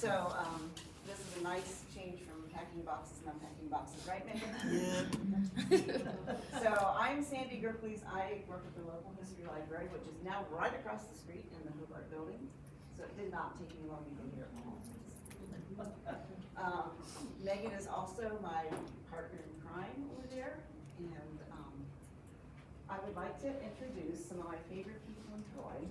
So, this is a nice change from packing boxes and unpacking boxes, right, Megan? So, I'm Sandy Gerkles. I work at the local history library, which is now right across the street in the Hobart building. So it did not take me long to get here. Megan is also my partner in crime over there, and I would like to introduce some of my favorite people in Troy.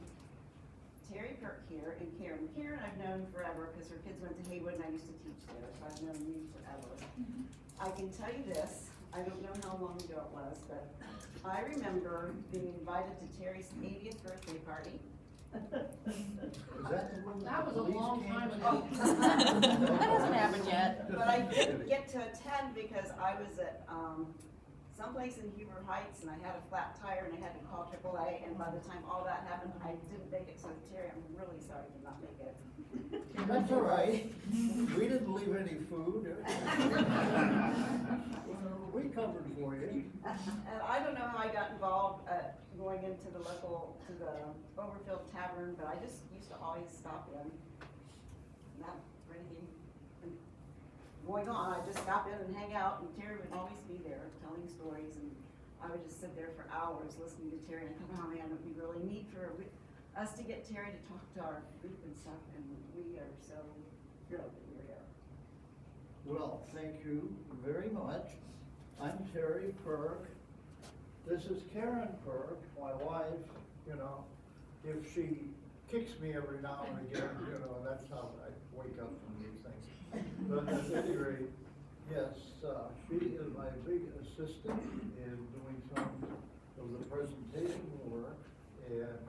Terry Purke here, and Karen. Karen I've known forever because her kids went to Haywood and I used to teach there, so I've known you forever. I can tell you this, I don't know how long ago it was, but I remember being invited to Terry's 80th birthday party. That was a long time ago. That hasn't happened yet. But I didn't get to attend because I was at someplace in Huber Heights and I had a flat tire and I had to call AAA, and by the time all that happened, I didn't make it. So Terry, I'm really sorry to not make it. That's all right. We didn't leave any food. We covered for you. And I don't know how I got involved going into the Overfield Tavern, but I just used to always stop in. Not for anything going on, I just stop in and hang out, and Terry would always be there telling stories, and I would just sit there for hours listening to Terry, and I thought, oh man, it would be really neat for us to get Terry to talk to our group and stuff, and we are so thrilled that you're here. Well, thank you very much. I'm Terry Purke. This is Karen Purke, my wife. You know, if she kicks me every now and again, you know, that's how I wake up from these things. But at any rate, yes, she is my big assistant in doing some of the presentation work, and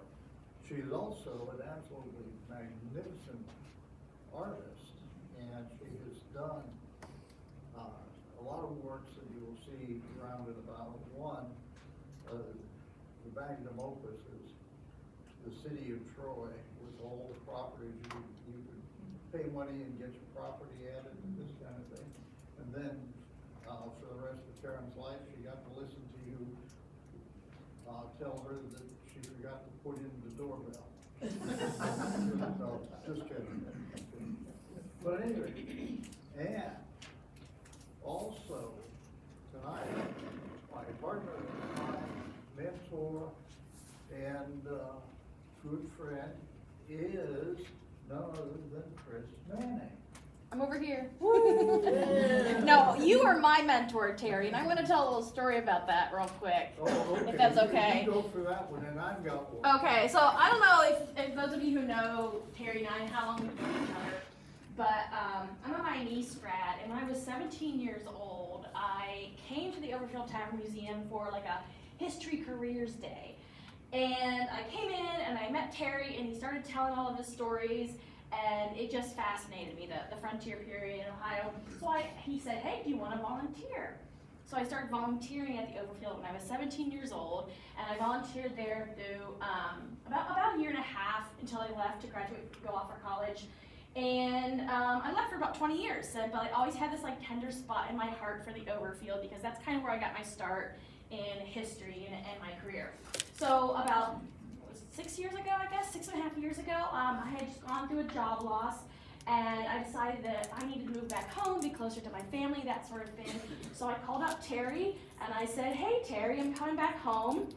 she is also an absolutely magnificent artist, and she has done a lot of works that you will see around and about. One, the magnum opus is the city of Troy, with all the properties you could pay money and get your property added and this kind of thing. And then for the rest of Karen's life, she got to listen to you tell her that she forgot to put in the doorbell. No, just kidding. But anyway, and also tonight, my partner in crime, mentor, and good friend is none other than Chris Manning. I'm over here. No, you are my mentor, Terry, and I'm going to tell a little story about that real quick. Oh, okay. If that's okay. You go for that one, and I've got one. Okay, so I don't know if those of you who know Terry and I, how long we've known each other, but I'm a my niece grad, and when I was 17 years old, I came to the Overfield Tavern Museum for like a History Careers Day. And I came in and I met Terry, and he started telling all of his stories, and it just fascinated me, the frontier period in Ohio. So he said, hey, do you want to volunteer? So I started volunteering at the Overfield when I was 17 years old, and I volunteered there through about a year and a half until I left to graduate, go off for college. And I left for about 20 years, but I always had this like tender spot in my heart for the Overfield, because that's kind of where I got my start in history and my career. So about 6 years ago, I guess, 6.5 years ago, I had just gone through a job loss, and I decided that I needed to move back home, be closer to my family, that sort of thing. So I called up Terry, and I said, hey Terry, I'm coming back home.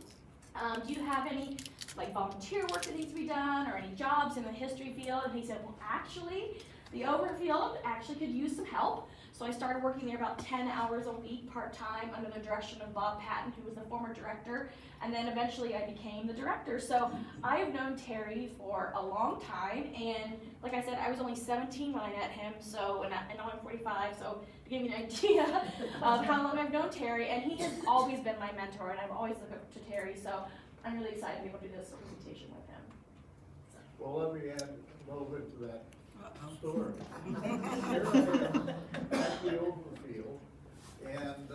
Do you have any like volunteer work that needs to be done, or any jobs in the history field? And he said, well, actually, the Overfield actually could use some help. So I started working there about 10 hours a week, part-time, under the direction of Bob Patton, who was the former director, and then eventually I became the director. So I have known Terry for a long time, and like I said, I was only 17 when I met him, so, and now I'm 45, so to give you an idea of how long I've known Terry, and he has always been my mentor, and I've always looked up to Terry, so I'm really excited to be able to do this presentation with him. Well, let me add a little bit to that story. Here I am at the Overfield, and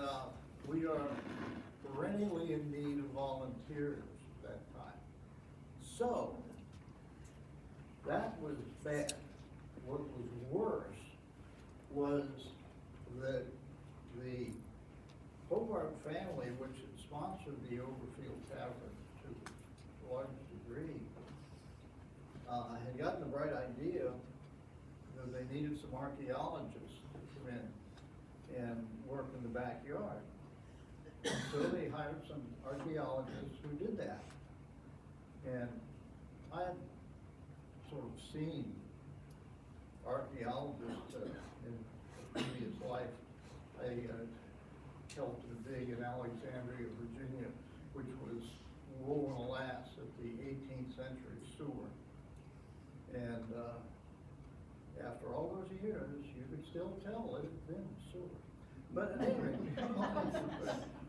we are perennially in need of volunteers at that time. So, that was bad. What was worse was that the Hobart family, which had sponsored the Overfield Tavern to a large degree, had gotten the bright idea know, they needed some archaeologists to come in and work in the backyard. So they hired some archaeologists who did that. And I had sort of seen archaeologists in a previous life. I helped to dig in Alexandria, Virginia, which was rolling alas at the 18th century sewer. And after all those years, you could still tell it had been a sewer. But at any rate,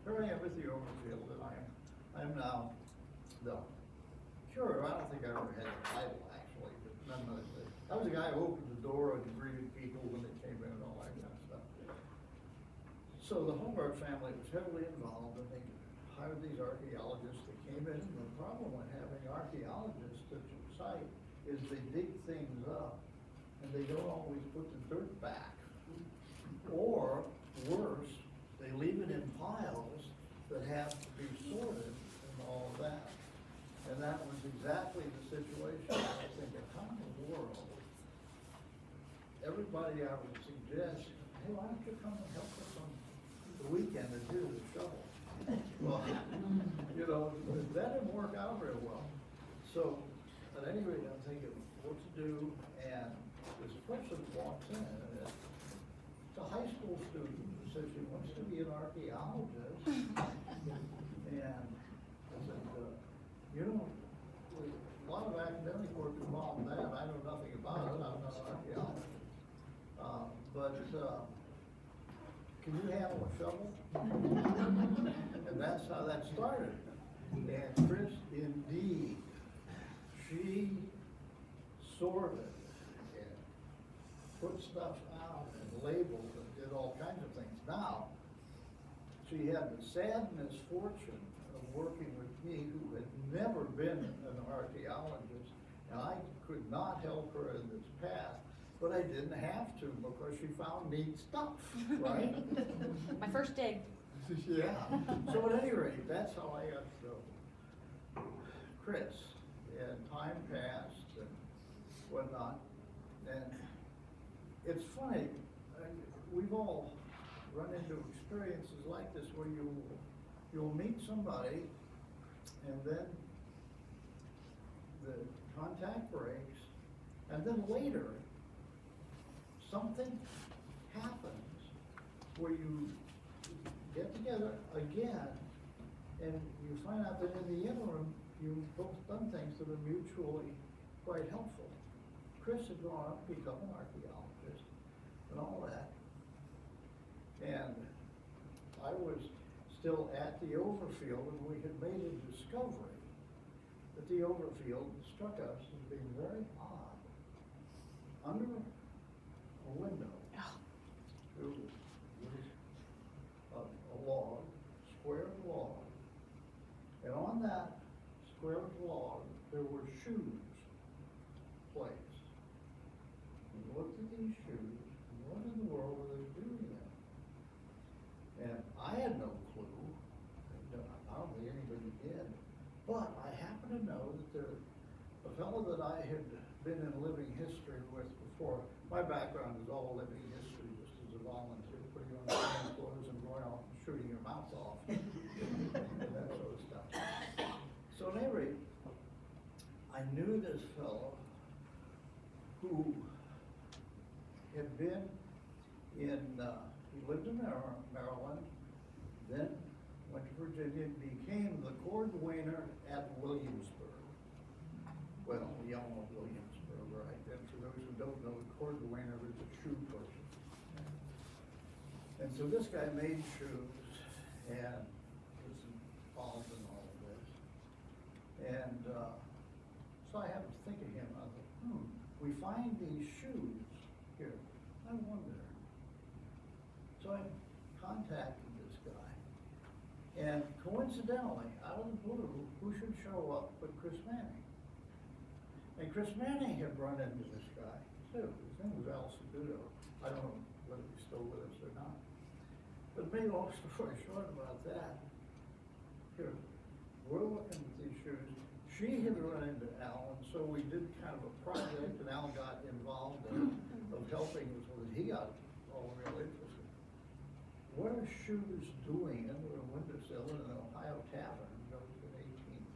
here I am with the Overfield, and I am now the curator. I don't think I ever had a title, actually, but nonetheless, I was the guy who opened the door and greeted people when they came in and all that kind of stuff. So the Holmberg family was heavily involved, and they hired these archaeologists that came in. And the problem with having archaeologists at your site is they dig things up, and they don't always put the dirt back. Or, worse, they leave it in piles that have to be sorted and all of that. And that was exactly the situation. I was thinking, how in the world? Everybody I would suggest, hey, why don't you come and help us on the weekend to do the shovel? Well, you know, that didn't work out very well. So, at any rate, I'm thinking what to do, and this person walks in, and it's a high school student who says she wants to be an archaeologist. And I said, you know, a lot of academic work involved in that. I know nothing about it. I'm not an archaeologist. Can you handle a shovel? And that's how that started. And Chris, indeed, she sorted and put stuff out and labeled and did all kinds of things. Now, she had the sad misfortune of working with me, who had never been an archaeologist, and I could not help her in this path, but I didn't have to because she found neat stuff, right? My first dig. Yeah. So at any rate, that's how I got to know Chris. And time passed and whatnot. And it's funny, we've all run into experiences like this where you'll meet somebody and then the contact breaks, and then later something happens where you get together again and you find out that in the interim you've both done things that are mutually quite helpful. Chris had gone up to become an archaeologist and all that. And I was still at the Overfield, and we had made a discovery that the Overfield struck us as being very odd. Under a window, there was a log, square log, and on that square log there were shoes placed. We looked at these shoes, and what in the world were they doing there? And I had no clue. I don't think anybody did. But I happen to know that a fellow that I had been in living history with before. My background is all living history, just as a volunteer, putting on the clothes and going off and shooting your mouth off and that sort of stuff. So at any rate, I knew this fellow who had been in, he lived in Maryland, then went to Virginia and became the cordwainer at Williamsburg. Well, you all know Williamsburg, right? And for those who don't know, the cordwainer is a shoe person. And so this guy made shoes and was involved in all of this. And so I happened to think of him. I thought, we find these shoes here. I wonder. So I contacted this guy. And coincidentally, out of the blue, who should show up but Chris Manning? And Chris Manning had run into this guy too. His name was Al Segudo. I don't know whether he's still with us or not. But made a long story short about that. Here, we're looking at these shoes. She had run into Al, and so we did kind of a project, and Al got involved in of helping was he got all real interested. What are shooters doing under a windowsill in an Ohio tavern built in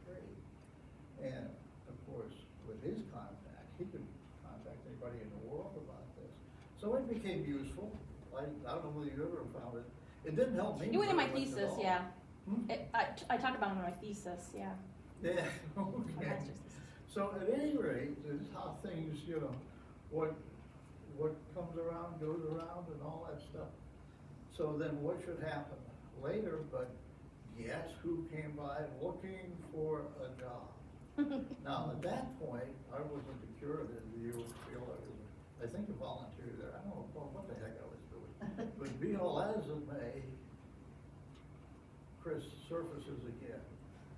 1803? And of course, with his contact, he could contact anybody in the world about this. So it became useful. I don't know whether you ever found it. It didn't help me. It went in my very much at thesis, all. yeah. Hmm? I talked about it in my thesis, yeah. Yeah, My okay. master's thesis. So at any rate, this is how things, you know, what comes around goes around and all that stuff. So then what should happen later, but guess who came by looking for a job? Now, at that point, I wasn't a curator of the Overfield. I think a volunteer there. I don't know what the heck I was doing. But be all as it may, Chris surfaces again.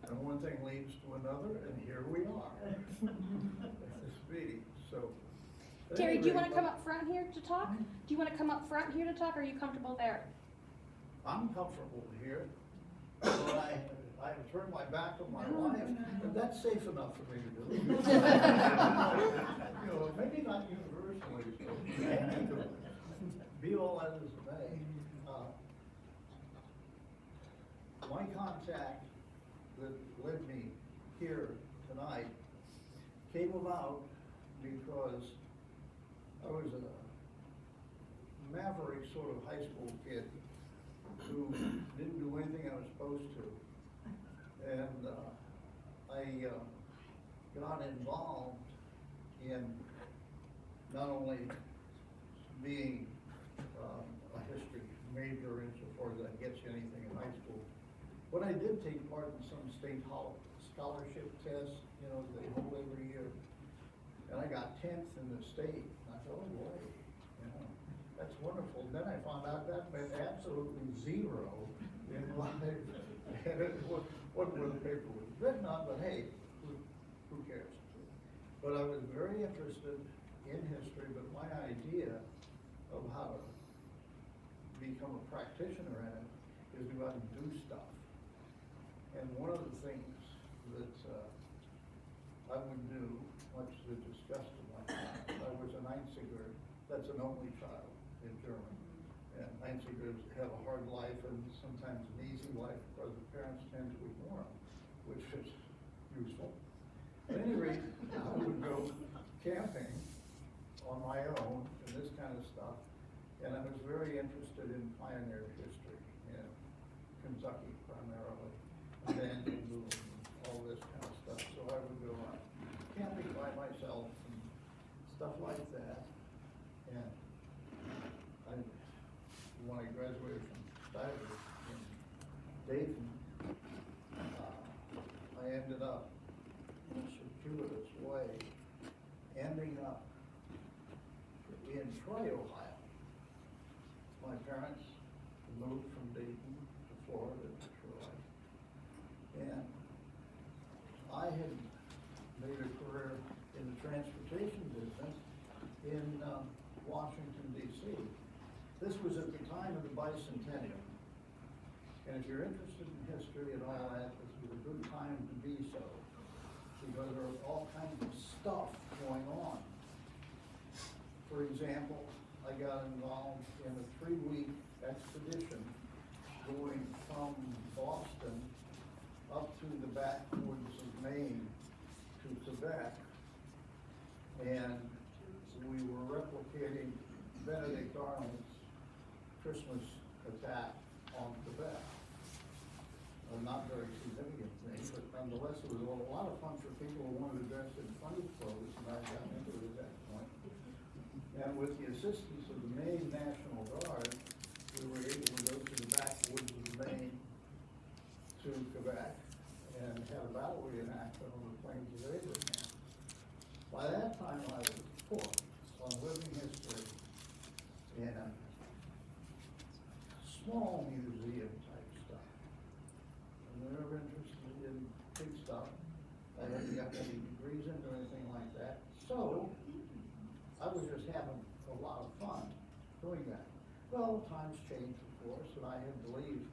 And one thing leads to another, and here we are. At this meeting, so. at Terry, any do you rate, wanna come up front here to talk? Do you wanna come up front here to talk, or are you comfortable there? I'm comfortable here. But I turned my back on my wife, and that's safe enough for me to do. You know, maybe not universally, so be all as it may. My contact that led me here tonight came about because I was a maverick sort of high school kid who didn't do anything I was supposed to. And I got involved in not only being a history major insofar as that gets you anything in high school, but I did take part in some state scholarship tests, you know, they hold every year. And I got 10th in the state. And I thought, oh boy, you know, that's wonderful. And then I found out that meant absolutely zero in life. And it wasn't what the paper was written on, but hey, who cares? But I was very interested in history, but my idea of how to become a practitioner in it is to go out and do stuff. And one of the things that I would do, much to the disgust of my parents, I was an Einziger, that's an only child in Germany. And Einzigers have a hard life and sometimes an easy life because the parents tend to ignore them, which is useful. At any rate, I would go camping on my own and this kind of stuff. And I was very interested in pioneer history in Kentucky primarily, and then all this kind of stuff. So I would go on camping by myself and stuff like that. And when I graduated from Stiver in Dayton, I ended up in a circuitous way, ending up in Troy, Ohio. My parents moved from Dayton to Florida to Troy. And I had made a career in the transportation business in Washington, D.C. This was at the time of the bicentennial. And if you're interested in history and all that, this was a good time to be so, because there was all kinds of stuff going on. For example, I got involved in a 3-week expedition going from Boston up through the backwoods of Maine to Quebec, and we were replicating Benedict Arnold's Christmas attack on Quebec. Not very significant thing, but nonetheless, it was a lot of fun for people who wanted to dress in funny clothes, and I got into it at that point. And with the assistance of the Maine National Guard, we were able to go to the backwoods of Maine to Quebec and had a battle reenactment on the plains of Abraham. By that time, I was hooked on living history and small museum type stuff. I'm never interested in big stuff. I haven't got any degrees into anything like that. So I was just having a lot of fun doing that. Well, times changed, of course, and I had to leave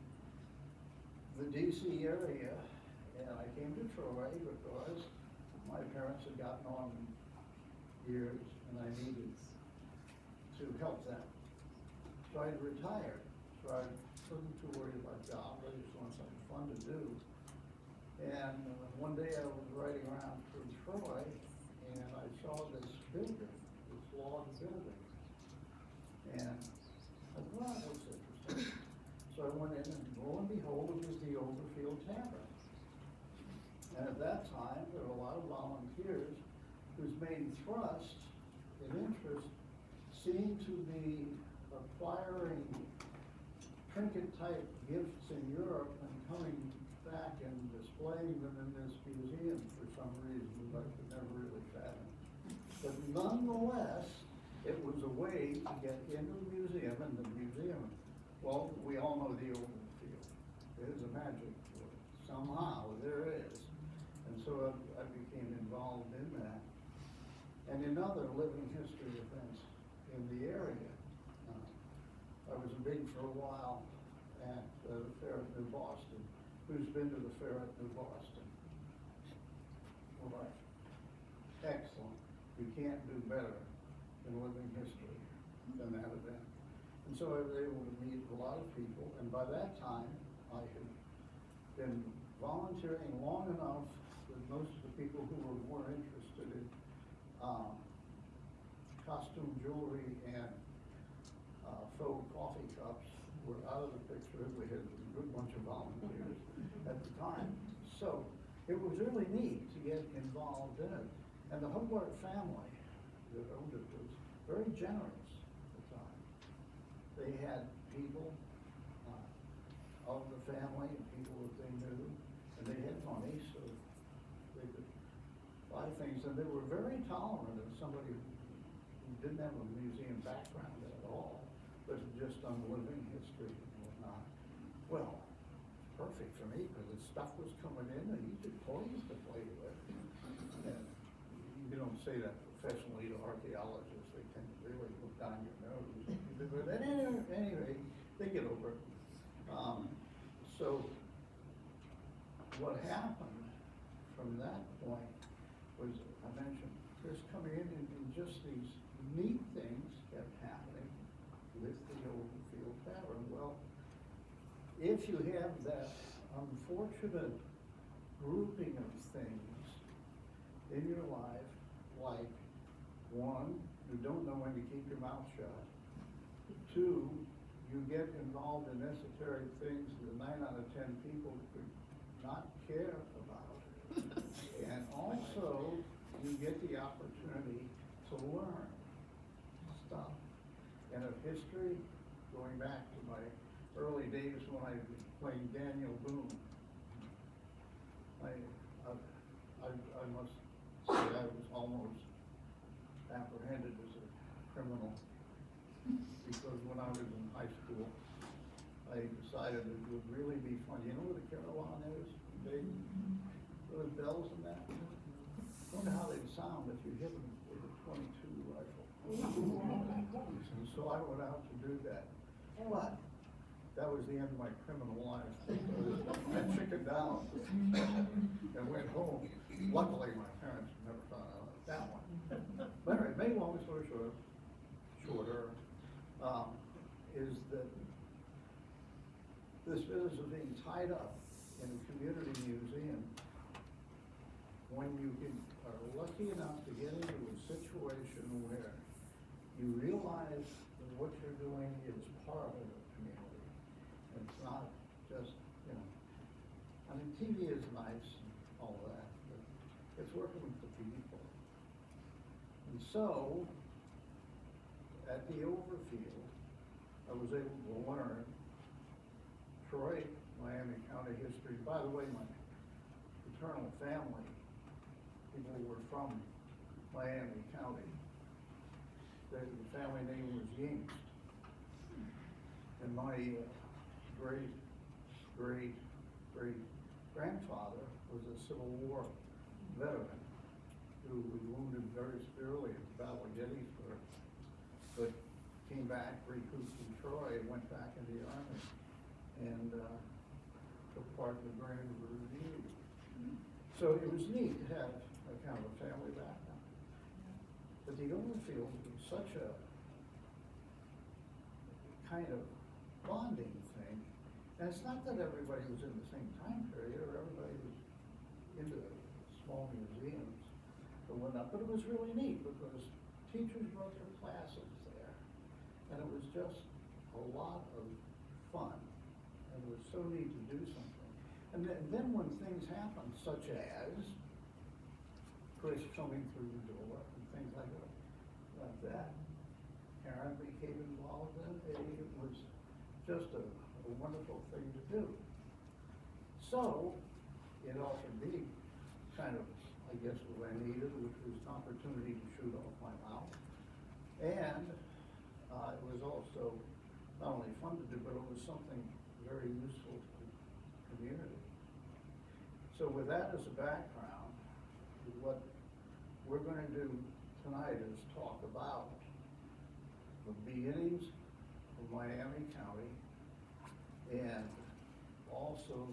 the DC area, and I came to Troy because my parents had gotten on in years, and I needed to help them. So I retired, so I wasn't too worried about jobs, I just wanted something fun to do. And one day I was riding around through Troy, and I saw this building, this log building. And I thought, wow, that was interesting. So I went in, and lo and behold, it was the Overfield Tavern. And at that time, there were a lot of volunteers whose main thrust and interest seemed to be acquiring trinket-type gifts in Europe and coming back and displaying them in this museum for some reason that I could never really fathom. But nonetheless, it was a way to get into the museum, and the museum, well, we all know the Overfield. There's a magic to it. Somehow, there is. And so I became involved in that. And in other living history events in the area. I was big for a while at the Fair at New Boston. Who's been to the Fair at New Boston? All right. Excellent. You can't do better in living history than that event. And so I was able to meet a lot of people, and by that time, I had been volunteering long enough that most of the people who were more interested in costume jewelry and faux coffee cups were out of the picture. We had a good bunch of volunteers at the time. So it was really neat to get involved in it. And the Hubbard family that owned it was very generous at the time. They had people of the family and people that they knew, and they had money, so they could buy things. And they were very tolerant of somebody who didn't have a museum background at all, but just on living history and whatnot. Well, it's perfect for me because the stuff was coming in and you could toys to play with. And you don't say that professionally to archaeologists, they tend to really look down your nose. But anyway, they get over it. So what happened from that point was, I mentioned, Chris coming in and just these neat things kept happening with the Overfield Tavern. Well, if you have that unfortunate grouping of things in your life, like one, you don't know when to keep your mouth shut. Two, you get involved in esoteric things that 9 out of 10 people could not care about. And also, you get the opportunity to learn stuff. And of history, going back to my early days when I was playing Daniel Boone, I must say I was almost apprehended as a criminal, because when I was in high school, I decided it would really be fun. You know what a Carillon is? Those bells and that? I wonder how they'd sound if you hit them with a .22 rifle. And so I went out to do that. But that was the end of my criminal life. I chickened out and went home. Luckily, my parents never found out about that one. But anyway, make long story shorter, is that this business of being tied up in a community museum, when you are lucky enough to get into a situation where you realize that what you're doing is part of the community. It's not just, I mean, TV is nice and all that, but it's working with the people. And so, at the Overfield, I was able to learn Troy, Miami County history. By the way, my paternal family, people were from Miami County. The family name was Yingst. And my great-great-great-grandfather was a Civil War veteran who was wounded very severely at the Battle of Gettysburg, but came back, recouped in Troy, and went back in the Army, and took part in the Grand Review. So it was neat to have a kind of a family background. But the Overfield was such a kind of bonding thing. And it's not that everybody was in the same time period, or everybody was into small museums or whatnot, but it was really neat because teachers brought their classes there. And it was just a lot of fun. And it was so neat to do something. And then when things happen, such as Chris coming through the door and things like that, Karen became involved in it. It was just a wonderful thing to do. So, it offered me kind of, I guess, what I needed, which was an opportunity to shoot off my mouth. And it was also not only fun to do, but it was something very useful to the community. So with that as a background, what we're going to do tonight is talk about the beginnings of Miami County and also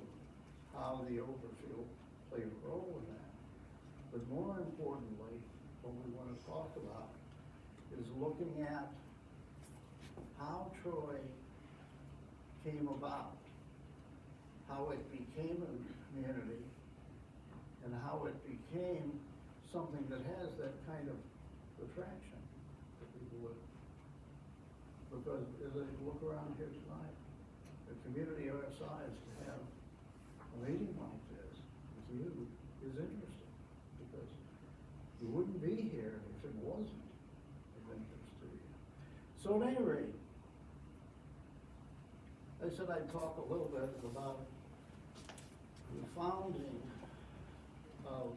how the Overfield played a role in that. But more importantly, what we want to talk about is looking at how Troy came about, how it became a community, and how it became something that has that kind of attraction to people with. Because as I look around here tonight, a community our size to have a meeting like this with you is interesting, because you wouldn't be here if it wasn't of interest to you. So at any rate, I said I'd talk a little bit about the founding of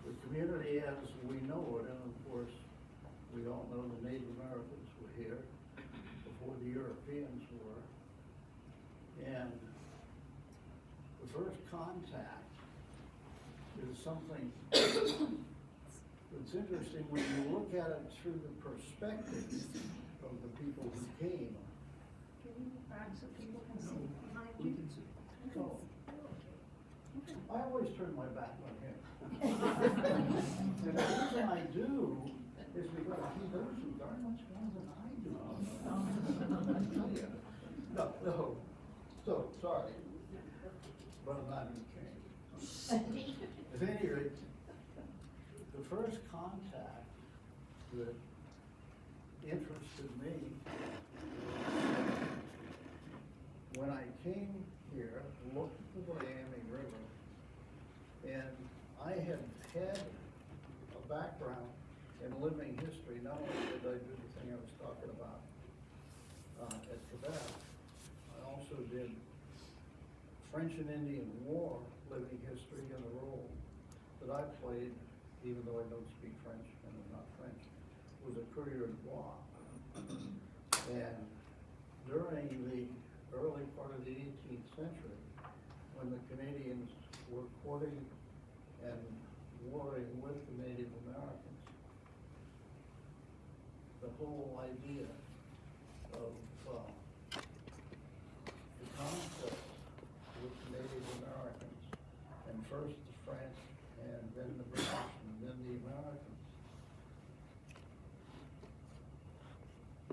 the community as we know it, and of course, we all know the Native Americans were here before the Europeans were. And the first contact is something that's interesting when you look at it through the perspective of the people who came. Can you move back so people can see behind We you? can see. Oh. I always turn my back on him. And the reason I do is because he knows you darn much more than I do. No, so, sorry, but I'm not gonna change. At any rate, the first contact that interested me when I came here, looked at the Miami River, and I had had a background in living history. Not only did I do the thing I was talking about at Quebec, I also did French and Indian War living history, and the role that I played, even though I don't speak French and I'm not French, was a coureur de bois. And during the early part of the 18th century, when the Canadians were courting and warring with the Native Americans, the whole idea of the conflict with the Native Americans, and first the French, and then the British, and then the Americans,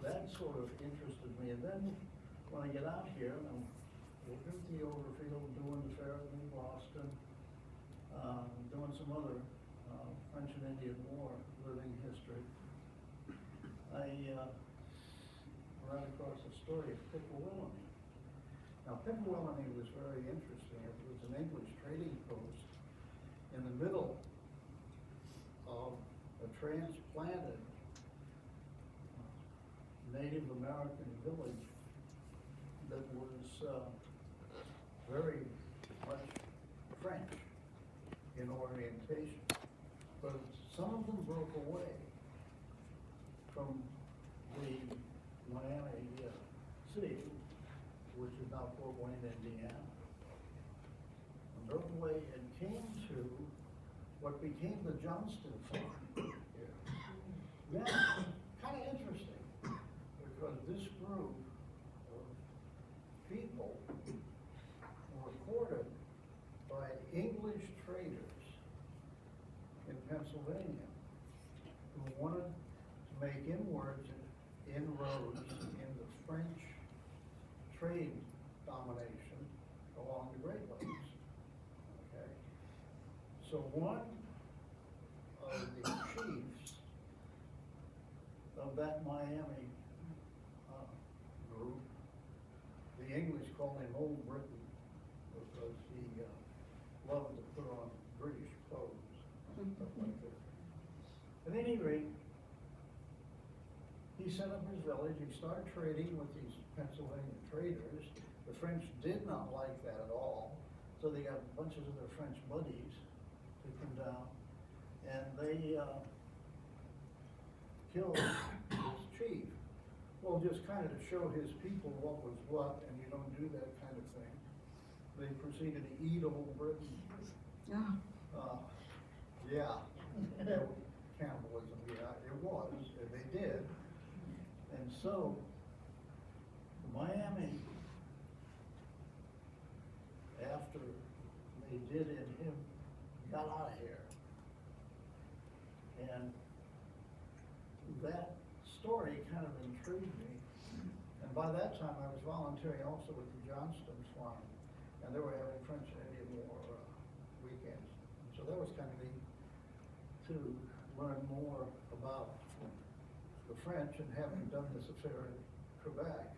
that sort of interested me. And then when I get out here, and I'm working at the Overfield, doing the fair in Boston, doing some other French and Indian War living history, I ran across the story of Pickawillany. Now, Pickawillany was very interesting. It was an English trading post in the middle of a transplanted Native American village that was very much French in orientation. But some of them broke away from the Miami city, which is now Fort Wayne, Indiana, and broke away and came to what became the Johnston Farm here. Now, kind of interesting, because this group of people were courted by English traders in Pennsylvania who wanted to make inroads in the French trade domination along the Great Lakes. Okay? So one of the chiefs of that Miami group, the English called him Old Britain because he loved to put on British clothes and stuff like that. At any rate, he set up his village, he started trading with these Pennsylvania traders. The French did not like that at all, so they got bunches of their French buddies to come down, and they killed his chief. Well, just kind of to show his people what was what, and you don't do that kind of thing, they proceeded to eat Old Britain. Yeah, cannibalism, yeah, it was, and they did. And so, Miami, after they did it, him got out of here. And that story kind of intrigued me. And by that time, I was volunteering also with the Johnston's farm, and they were having French and Indian War weekends. So that was kind of neat to learn more about the French, and having done this affair in Quebec,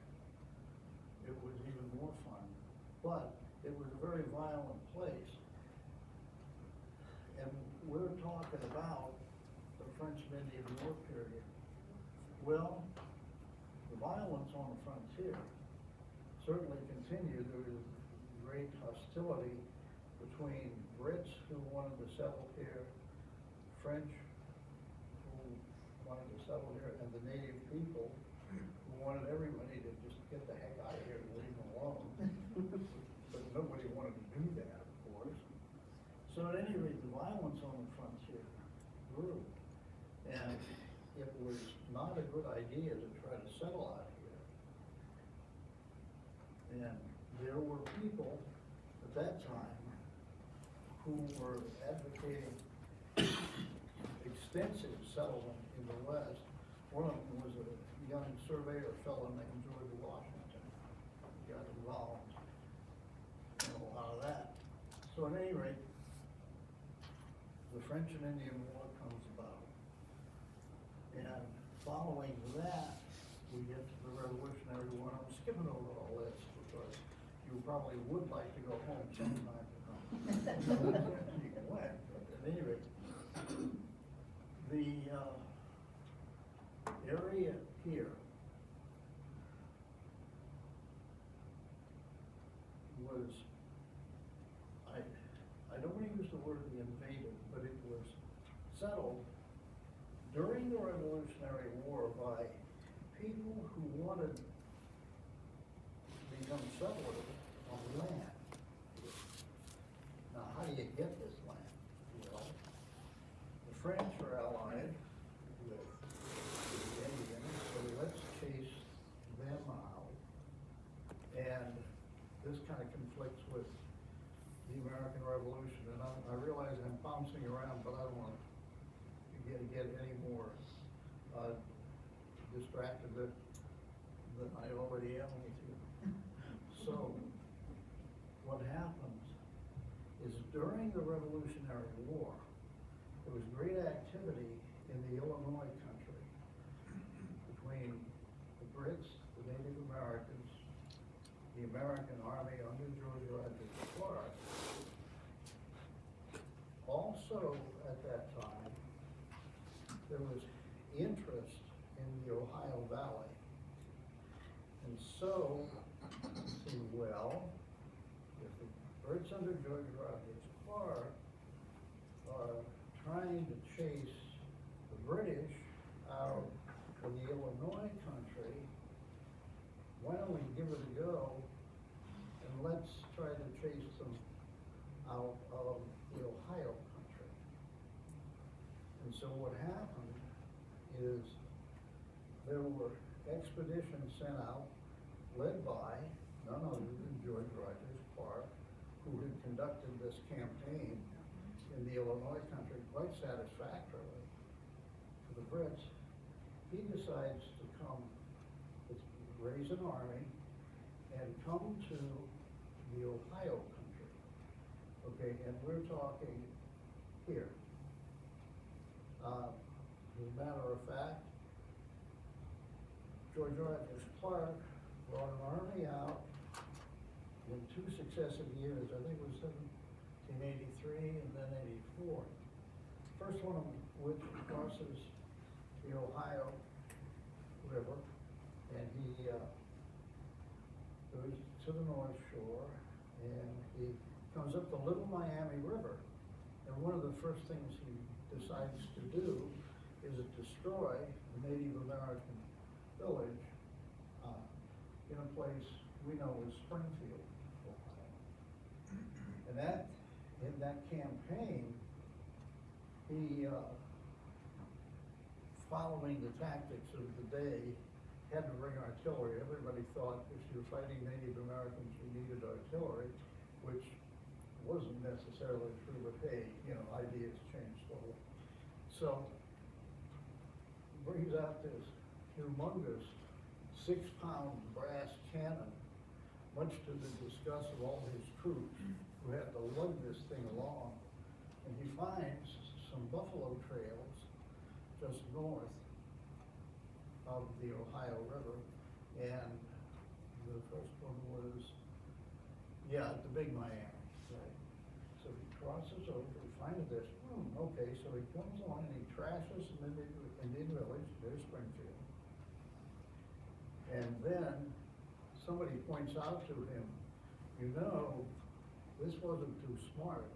it was even more fun. But it was a very violent place. And we're talking about the French and Indian War period. Well, the violence on the frontier certainly continued. There was great hostility between Brits who wanted to settle here, French who wanted to settle here, and the native people who wanted everybody to just get the heck out of here and leave them alone. But nobody wanted to do that, of course. So at any rate, the violence on the frontier grew. And it was not a good idea to try to settle out here. And there were people at that time who were advocating extensive settlement in the West. One of them was a young surveyor fellow named George Washington. He got involved in a lot of that. So at any rate, the French and Indian War comes about. And following that, we get to the Revolutionary War. I'm skipping over all this because you probably would like to go home sometime. You can win, but at any rate, the area here was, I don't want to use the word invaded, but it was settled during the Revolutionary War by people who wanted to become settlers on land. Now, how do you get this land? Well, the French are allied with the Indians, so let's chase them out. And this kind of conflicts with the American Revolution. And I realize I'm bouncing around, but I don't want to get any more distracted than I already am with you. So what happens is during the Revolutionary War, there was great activity in the Illinois country between the Brits, the Native Americans, the American Army under George Rogers Clark. Also at that time, there was interest in the Ohio Valley. And so, well, if the Brits under George Rogers Clark are trying to chase the British out of the Illinois country, why don't we give it a go and let's try to chase them out of the Ohio country. And so what happened is there were expeditions sent out led by none other than George Rogers Clark, who had conducted this campaign in the Illinois country quite satisfactorily to the Brits. He decides to come, raise an army, and come to the Ohio country. Okay, and we're talking here. As a matter of fact, George Rogers Clark brought an army out in 2 successive years. I think it was 1783 and then 84. First one of which crosses the Ohio River, and he goes to the North Shore, and he comes up the Little Miami River. And one of the first things he decides to do is to destroy a Native American village in a place we know as Springfield, Ohio. And in that campaign, he, following the tactics of the day, had to bring artillery. Everybody thought if you were fighting Native Americans, you needed artillery, which wasn't necessarily true, but hey, ideas change slowly. So, brings out this humongous 6-pound brass cannon, much to the disgust of all his troops, who had to lug this thing along. And he finds some buffalo trails just north of the Ohio River, and the first one was, at the Big Miami, right? So he crosses over, he finds this, okay, so he comes on and he trashes an Indian village near Springfield. And then somebody points out to him, this wasn't too smart.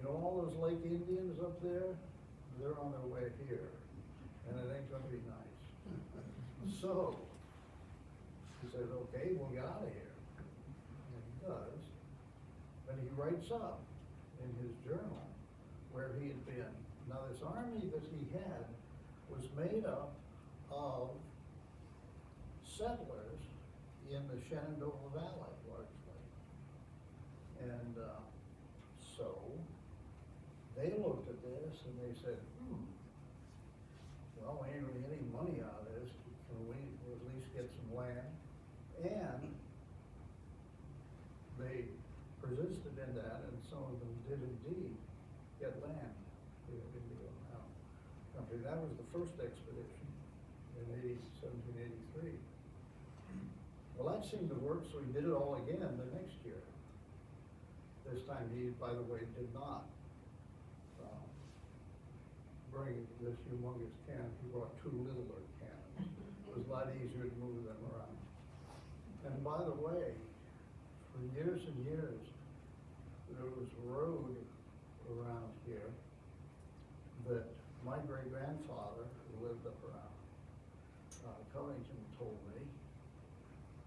All those Lake Indians up there, they're on their way here, and it ain't gonna be nice. So, he says, okay, we'll get out of here. And he does, but he writes up in his journal where he had been. Now, this army that he had was made up of settlers in the Shenandoah Valley, largely. And so they looked at this and they said, well, we ain't gonna get any money out of this. Can we at least get some land? And they persisted in that, and some of them did indeed get land in the Ohio country. That was the first expedition in 1783. Well, that seemed to work, so he did it all again the next year. This time he, by the way, did not bring this humongous cannon. He brought 2 littler cannons. It was a lot easier to move them around. And by the way, for years and years, there was a road around here that my great-grandfather, who lived up around Covington, told me,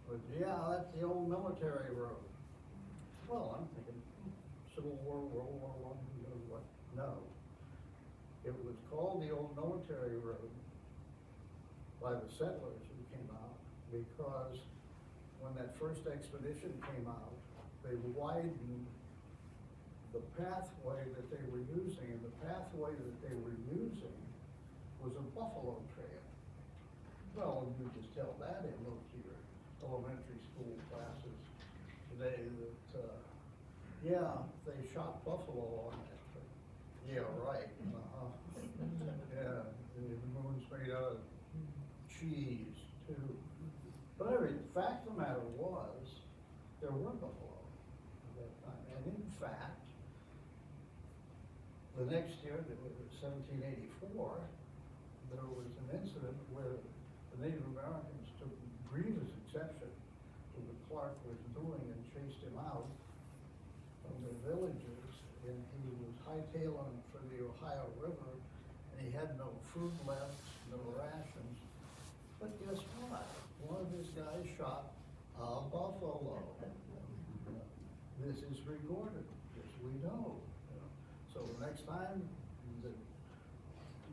but that's the old military road. Well, I'm thinking Civil War, World War I, who knows what? No. It was called the old military road by the settlers who came out because when that first expedition came out, they widened the pathway that they were using, and the pathway that they were using was a buffalo trail. Well, you just tell that in most of your elementary school classes today that, they shot buffalo on that trail. Yeah, right. Yeah, the moon's made out of cheese too. But anyway, the fact of the matter was, there were buffalo at that time. And in fact, the next year, 1784, there was an incident where the Native Americans took grievous exception to what Clark was doing and chased him out from their villages, and he was hightailing for the Ohio River, and he had no food left, no rations. But guess what? One of his guys shot a buffalo. This is recorded, as we know. So the next time that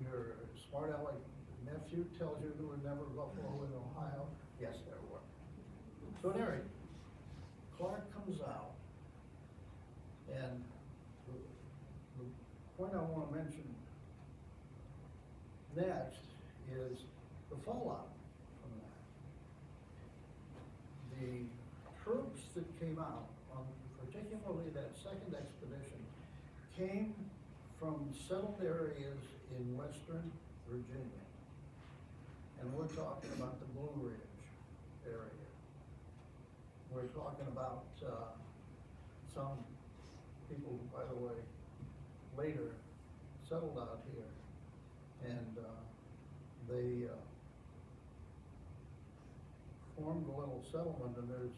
your smart aleck nephew tells you there were never buffalo in Ohio, yes, there were. So anyway, Clark comes out, and the point I want to mention next is the fallout from that. The came out, on particularly that second expedition, came from settled areas in western Virginia. And we're talking about the Blue Ridge area. We're talking about, some people, by the way, later settled out here. And, they, formed a little settlement, and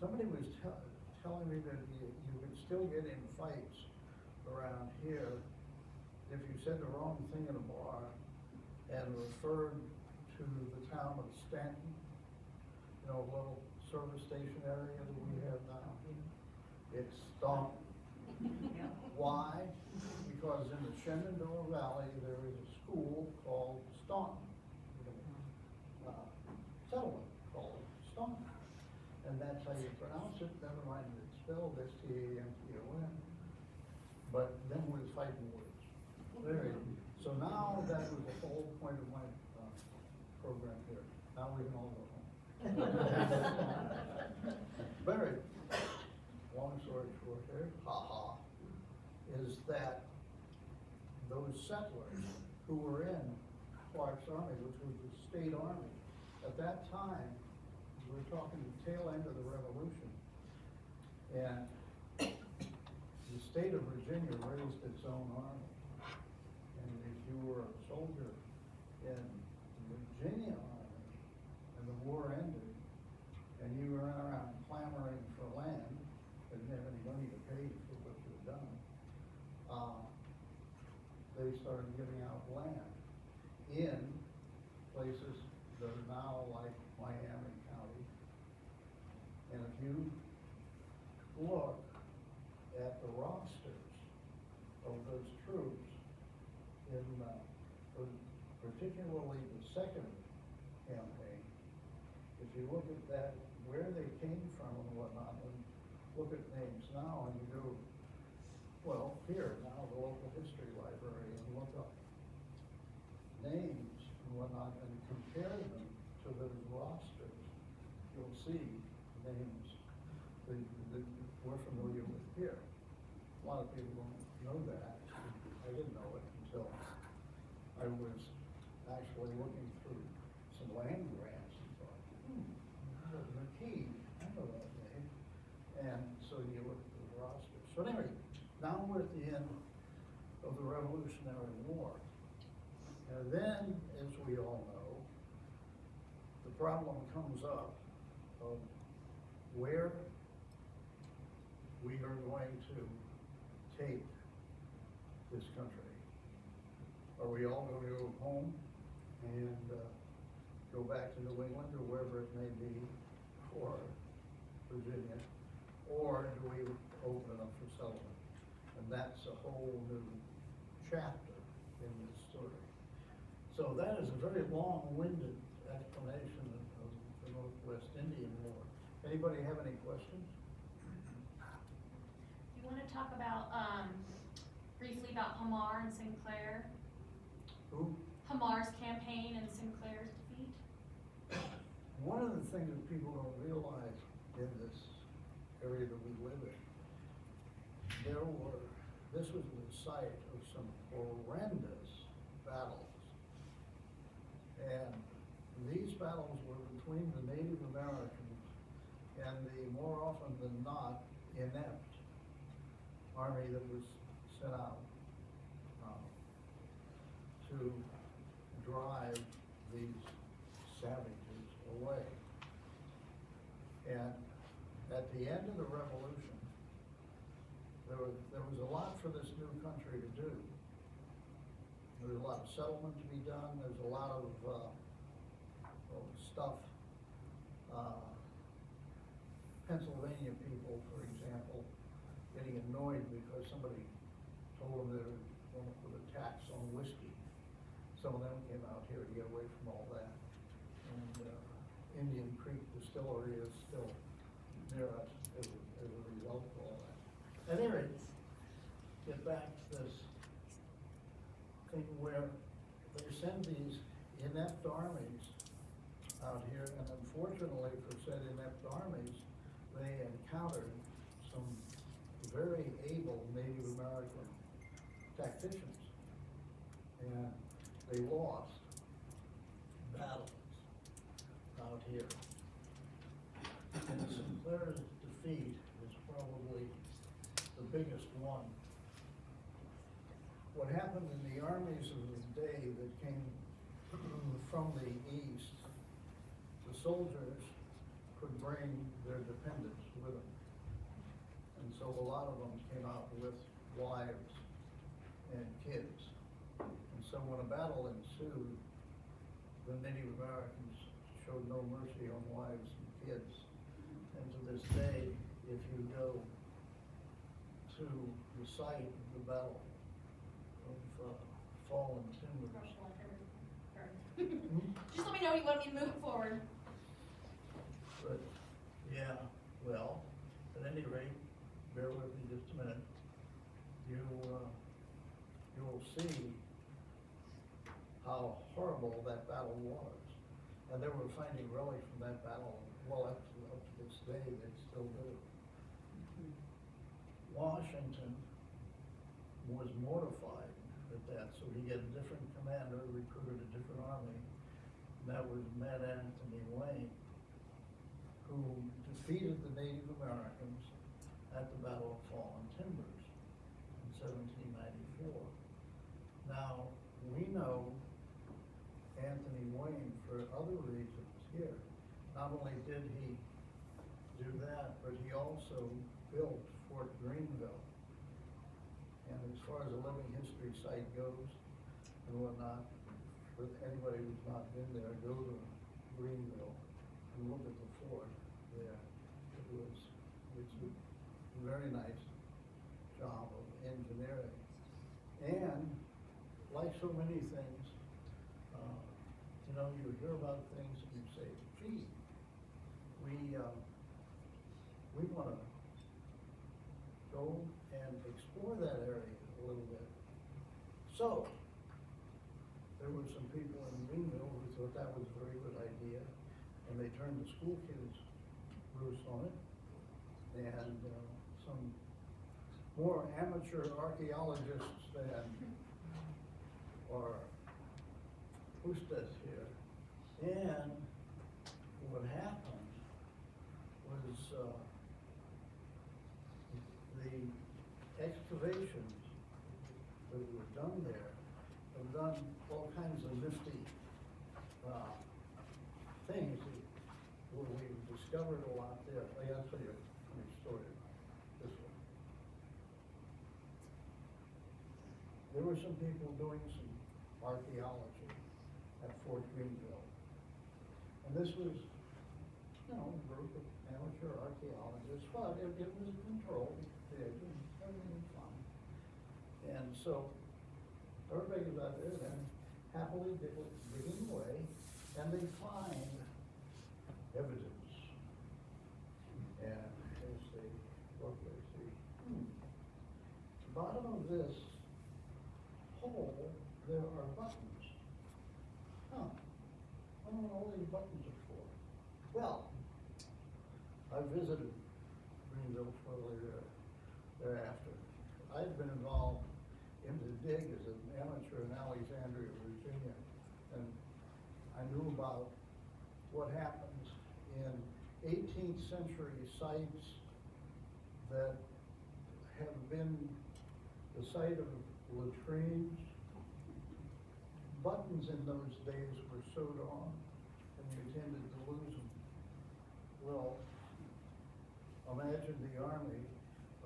somebody was telling me that you could still get in fights around here if you said the wrong thing in a bar and referred to the town of Stanton, you know, a little service station area that we have now. It's Staunton. Why? Because in the Shenandoah Valley, there is a school called Staunton. Settlement called Staunton. And that's how you pronounce it, never mind that it's spelled S-T-A-N-T-O-N. But then we're fighting words. There. So now that was the whole point of my program here. Now we can all go home. Very long story short here, is that those settlers who were in Clark's army, which was the state army, at that time, we're talking the tail end of the Revolution, and the state of Virginia raised its own army. And if you were a soldier in the Virginia army, and the war ended, and you were around clamoring for land, didn't have any money to pay for what you'd done, they started giving out land in places that are now like Miami County. And if you look at the rosters of those troops in particularly the second campaign, if you look at that, where they came from and whatnot, and look at names now, and you go, well, here, now the local history library, and look up names and whatnot, and compare them to those rosters, you'll see names that we're familiar with here. A lot of people don't know that. I didn't know it until I was actually looking through some land grants and thought, McKee, I know that name. And so you look at the rosters. So anyway, now we're at the end of the Revolutionary War. And then, as we all know, the problem comes up of where we are going to take this country. Are we all going to go home and go back to New England or wherever it may be, or Virginia, or do we open it up for settlement? And that's a whole new chapter in this story. So that is a very long-winded explanation of the Northwest Indian War. Anybody have any questions? You want to talk about, briefly about Hamar and Sinclair? Who? Hamar's campaign and Sinclair's defeat? One of the things that people don't realize in this area that we live in, this was the site of some horrendous battles. And these battles were between the Native Americans and the, more often than not, inept army that was sent out to drive these savages away. And at the end of the Revolution, there was a lot for this new country to do. There was a lot of settlement to be done. There's a lot of stuff. Pennsylvania people, for example, getting annoyed because somebody told them they were going to put a tax on whiskey. Some of them came out here to get away from all that. And Indian Creek Distillery is still near us as a result of all that. At any rate, get back to this thing where they send these inept armies out here, and unfortunately for said inept armies, they encountered some very able Native American tacticians. And they lost battles out here. And Sinclair's defeat is probably the biggest one. What happened in the armies of the day that came from the east, the soldiers could bring their dependents with them. And so a lot of them came out with wives and kids. And so when a battle ensued, the Native Americans showed no mercy on wives and kids. And to this day, if you go to the site of the battle of fallen timbers. Just let me know when you want me to move it forward. But, yeah, well, at any rate, bear with me just a minute. You'll see how horrible that battle was. And they were finding relics from that battle, well, up to this day, they still do. Washington was mortified at that, so he got a different commander, recruited a different army. And that was Mad Anthony Wayne, who defeated the Native Americans at the Battle of Fallen Timbers in 1794. Now, we know Anthony Wayne for other reasons here. Not only did he do that, but he also built Fort Greenville. And as far as a living history site goes and whatnot, for anybody who's not been there, go to Greenville and look at the fort there. It's a very nice job of engineering. And like so many things, you hear about things and you say, gee, we want to go and explore that area a little bit. So, there were some people in Greenville who thought that was a very good idea, and they turned the school kids loose on it. And some more amateur archaeologists than, or Hustas here. And what happened was the excavations that were done there have done all kinds of nifty things where we've discovered a lot there. I'll tell you a funny story about this one. There were some people doing some archaeology at Fort Greenville. And this was, a group of amateur archaeologists, but it was controlled, everything was fine. And so, everybody was out there then happily digging away, and they find evidence. And as they look, they see, the bottom of this hole, there are buttons. Huh, I don't know what all these buttons are for. Well, I visited Greenville shortly thereafter. I had been involved in the dig as an amateur in Alexandria, Virginia, and I knew about what happens in 18th century sites that have been the site of latrines. Buttons in those days were sewed on, and you tended to lose them. Well, imagine the army,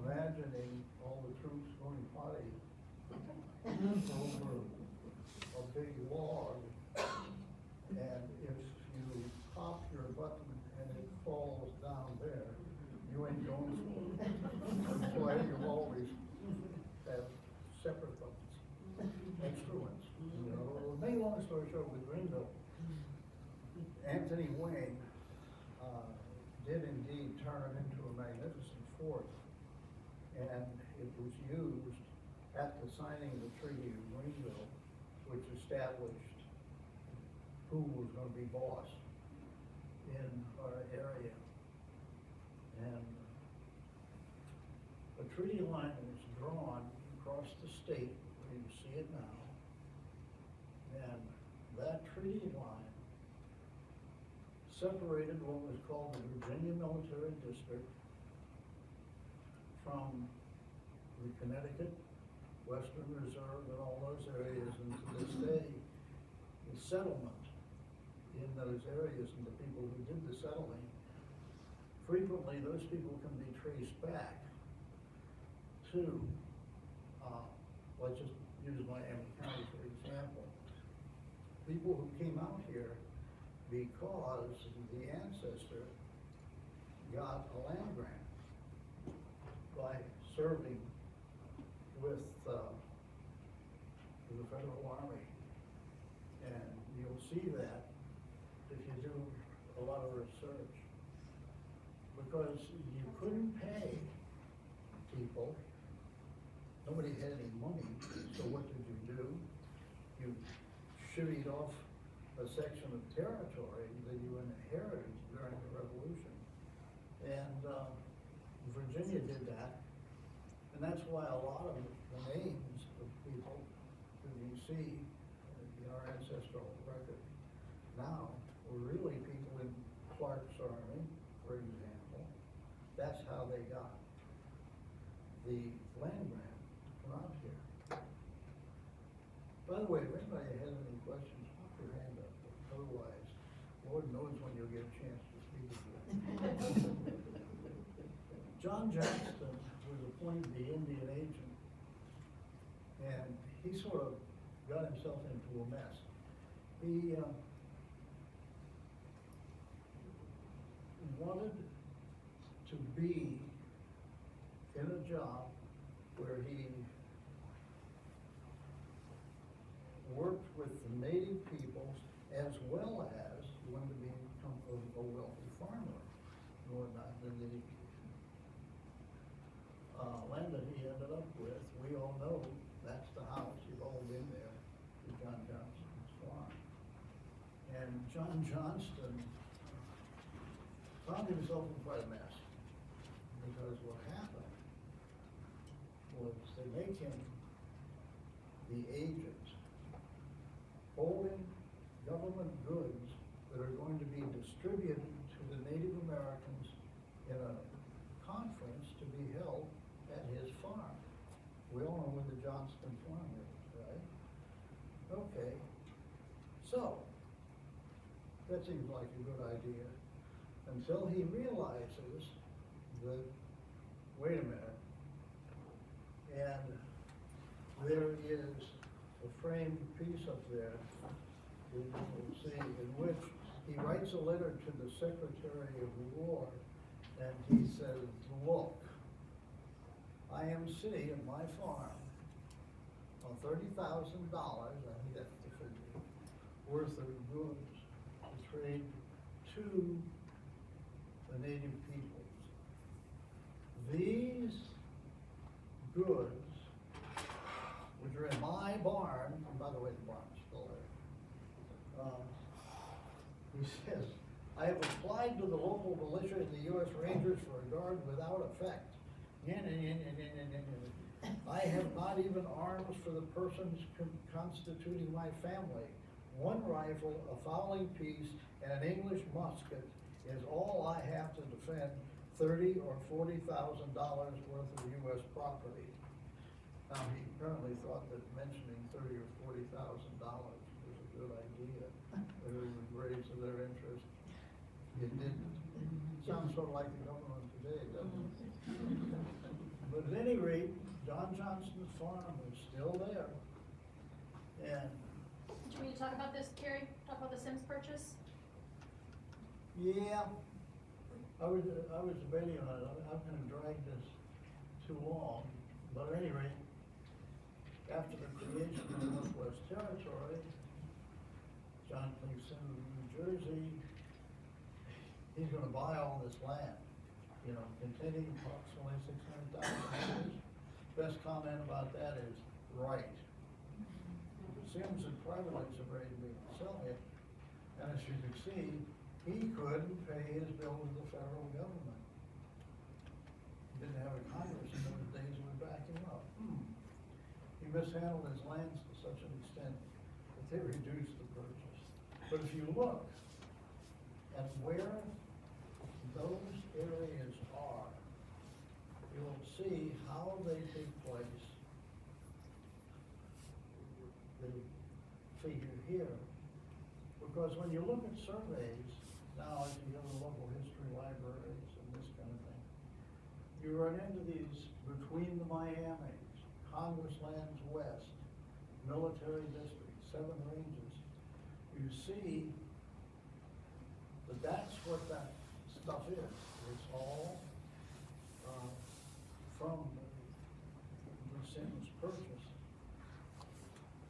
imagining all the troops going potty over a big log, and if you pop your button and it falls down there, you ain't going for it. That's why you always have separate buttons, extra ones. Make a long story short, with Greenville, Anthony Wayne did indeed turn it into a magnificent fort, and it was used at the signing of the Treaty of Greenville, which established who was going to be boss in our area. And a treaty line was drawn across the state, where you see it now. And that treaty line separated what was called the Virginia Military District from the Connecticut, Western Reserve, and all those areas, and to this day, the settlement in those areas and the people who did the settling, frequently those people can be traced back to, let's just use Miami County for example. People who came out here because the ancestor got a land grant by serving with the Federal Army. And you'll see that if you do a lot of research. Because you couldn't pay people, nobody had any money, so what did you do? You shivvied off a section of territory that you inherited during the Revolution. And Virginia did that, and that's why a lot of the names of people that you see in our ancestral record now were really people in Clark's army, for example. That's how they got the land grant to come out here. By the way, if anybody has any questions, pop your hand up. Otherwise, Lord knows when you'll get a chance to speak again. John Johnston was appointed the Indian agent, and he sort of got himself into a mess. He wanted to be in a job where he worked with the native peoples as well as he wanted to become a wealthy farmer and whatnot. And the land that he ended up with, we all know that's the house, you've all been there, is John Johnston's farm. And John Johnston found himself in quite a mess, because what happened was they make him the agent, holding government goods that are going to be distributed to the Native Americans in a conference to be held at his farm. We all know where the Johnston farm is, right? Okay, so that seems like a good idea until he realizes that, wait a minute, and there is a framed piece up there that you will see in which he writes a letter to the Secretary of War, and he says, look, I am sitting at my farm on $30,000, I think that's the figure, worth of goods to trade to the native peoples. These goods, which are in my barn, and by the way, the barn's still there. He says, I have applied to the local militia and the U.S. Rangers for a guard without effect. I have not even arms for the persons constituting my family. One rifle, a fowling piece, and an English musket is all I have to defend $30,000 or $40,000 worth of U.S. property. Now, he apparently thought that mentioning $30,000 or $40,000 was a good idea. It would raise their interest. It didn't. Sounds sort of like the government today, doesn't it? But at any rate, John Johnston's farm is still there. And Did you mean to talk about this, Carrie? Talk about the Sims purchase? yeah, I was debating on it. I'm gonna drag this too long. But at any rate, after the creation of the Northwest Territory, John Cleveson of New Jersey, he's gonna buy all this land, containing approximately 600,000 acres. Best comment about that is right. Sims and private lights are ready to sell it, and as you can see, he couldn't pay his bill to the federal government. didn't have a Congress in those days would back him up. He mishandled his lands to such an extent that they reduced the purchase. But if you look at where those areas are, you'll see how they take place. The figure here, because when you look at surveys, now if you go to local history libraries and this kind of thing, you run into these between the Miamis, Congress lands west, military district, 7 ranges. You see that that's what that stuff is. It's all from the Sims purchase.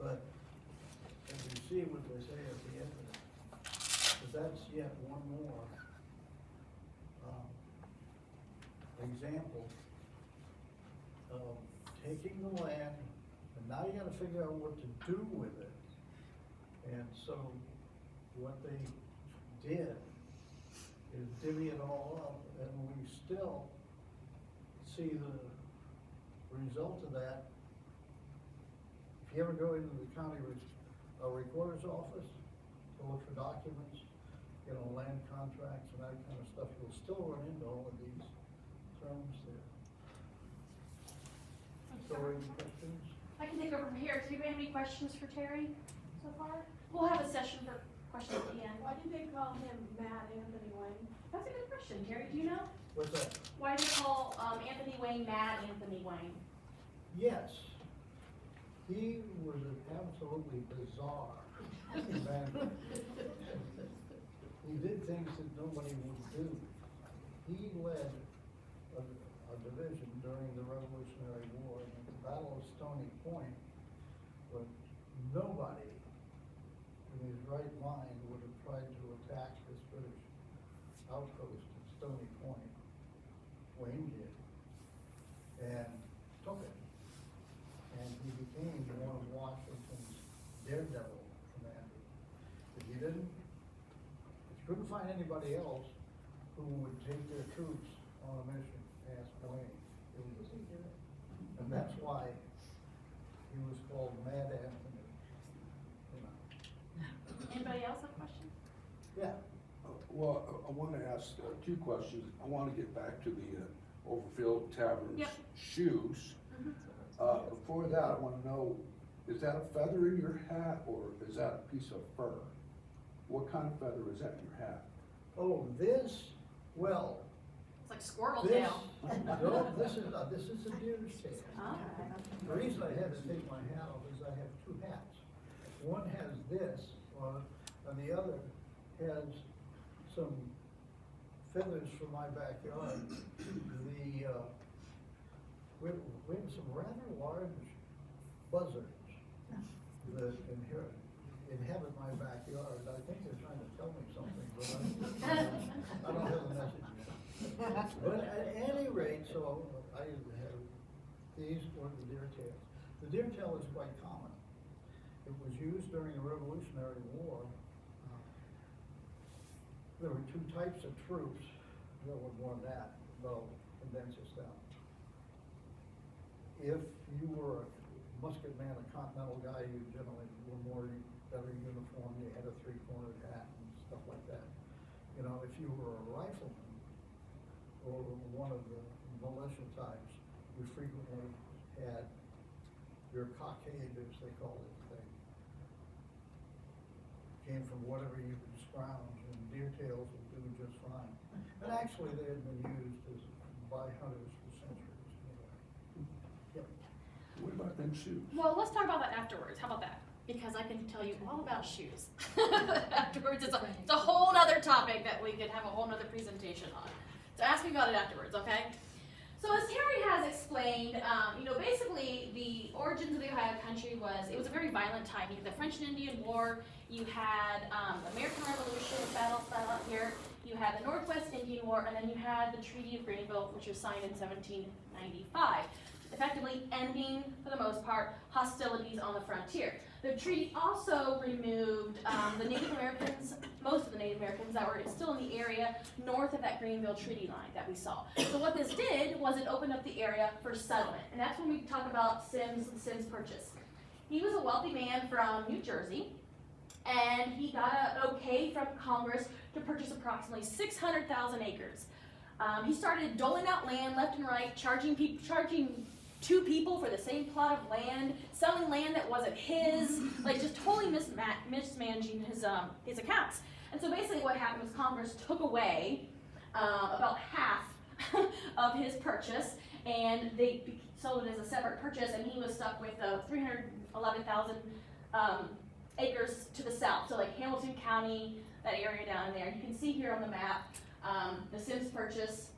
But as you see what they say at the end of it, but that's yet one more example of taking the land, and now you gotta figure out what to do with it. And so what they did is divvy it all up, and we still see the result of that. If you ever go into the county recorder's office to look for documents, you know, land contracts and that kind of stuff, you'll still run into all of these terms there. So any questions? I can take over from here. Do you have any questions for Terry so far? We'll have a session for questions at the end. Why do they call him Matt Anthony Wayne? That's a good question, Terry. Do you know? What's that? Why do they call Anthony Wayne Mad Anthony Wayne? Yes. He was an absolutely bizarre man. He did things that nobody would do. He led a division during the Revolutionary War and at the Battle of Stony Point, but nobody in his right mind would have tried to attack this British outpost at Stony Point. Wayne did, and took it. And he became one of Washington's daredevil commanders. If you couldn't find anybody else who would take their troops on a mission, ask Wayne. And that's why he was called Mad Anthony. You know. Anybody else have a question? Yeah. Well, I want to ask 2 questions. I want to get back to the Overfield Tavern's Yep. shoes. Before that, I want to know, is that a feather in your hat or is that a piece of fur? What kind of feather is that in your hat? Oh, this, well, It's like squirrel this, tail. no, this is a deer's tail. Oh. The reason I had to take my hat off is I have 2 hats. One has this on it, and the other has some feathers from my backyard. We have some rather large buzzards that inhabit my backyard. I think they're trying to tell me something, but I don't have the message yet. But at any rate, so I have these were the deer tails. The deer tail is quite common. It was used during the Revolutionary War. There were 2 types of troops that would wear that. They'll condense this down. If you were a musket man, a continental guy, you generally were more better uniform. You had a 3-cornered hat and stuff like that. You know, if you were a rifleman or one of the militia types, you frequently had your cockade, as they call it, thing. Came from whatever you could scrounge, and deer tails would do just fine. And actually, they had been used by hunters for centuries. Yep. What about them shoes? Well, let's talk about that afterwards. How about that? Because I can tell you all about shoes. Afterwards, it's a whole other topic that we could have a whole other presentation on. So ask me about it afterwards, okay? So as Terry has explained, basically the origins of the Ohio Country it was a very violent time. You had the French and Indian War, you had the American Revolution, battle style up here, you had the Northwest Indian War, and then you had the Treaty of Greenville, which was signed in 1795, effectively ending, for the most part, hostilities on the frontier. The treaty also removed the Native Americans, most of the Native Americans that were still in the area north of that Greenville treaty line that we saw. So what this did was it opened up the area for settlement, and that's when we talk about Sims and Sims Purchase. He was a wealthy man from New Jersey, and he got an okay from Congress to purchase approximately 600,000 acres. He started doling out land left and right, charging two people for the same plot of land, selling land that wasn't his, like just totally mismanaging his accounts. And so basically what happened was Congress took away about half of his purchase, and they sold it as a separate purchase, and he was stuck with 311,000 acres to the south, so like Hamilton County, that area down there. You can see here on the map the Sims Purchase.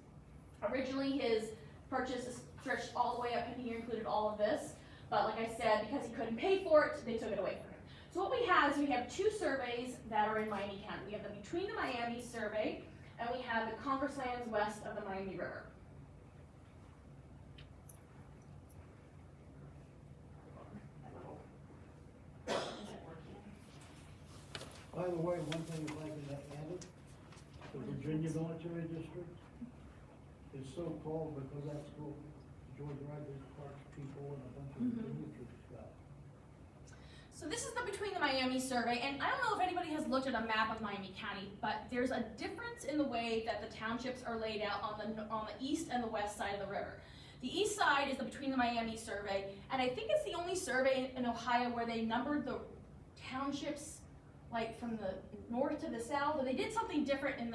Originally his purchase stretched all the way up in here, included all of this, but like I said, because he couldn't pay for it, they took it away from him. So what we have is we have two surveys that are in Miami County. We have the Between the Miami survey, and we have the Congress lands west of the Miami River. By the way, one thing if I can add it, the Virginia Military District is so called because that's what George Rogers Clark's people and a bunch of Virginia troops got. So this is the Between the Miami survey, and I don't know if anybody has looked at a map of Miami County, but there's a difference in the way that the townships are laid out on the east and the west side of the river. The east side is the Between the Miami survey, and I think it's the only survey in Ohio where they numbered the townships like from the north to the south, or they did something different in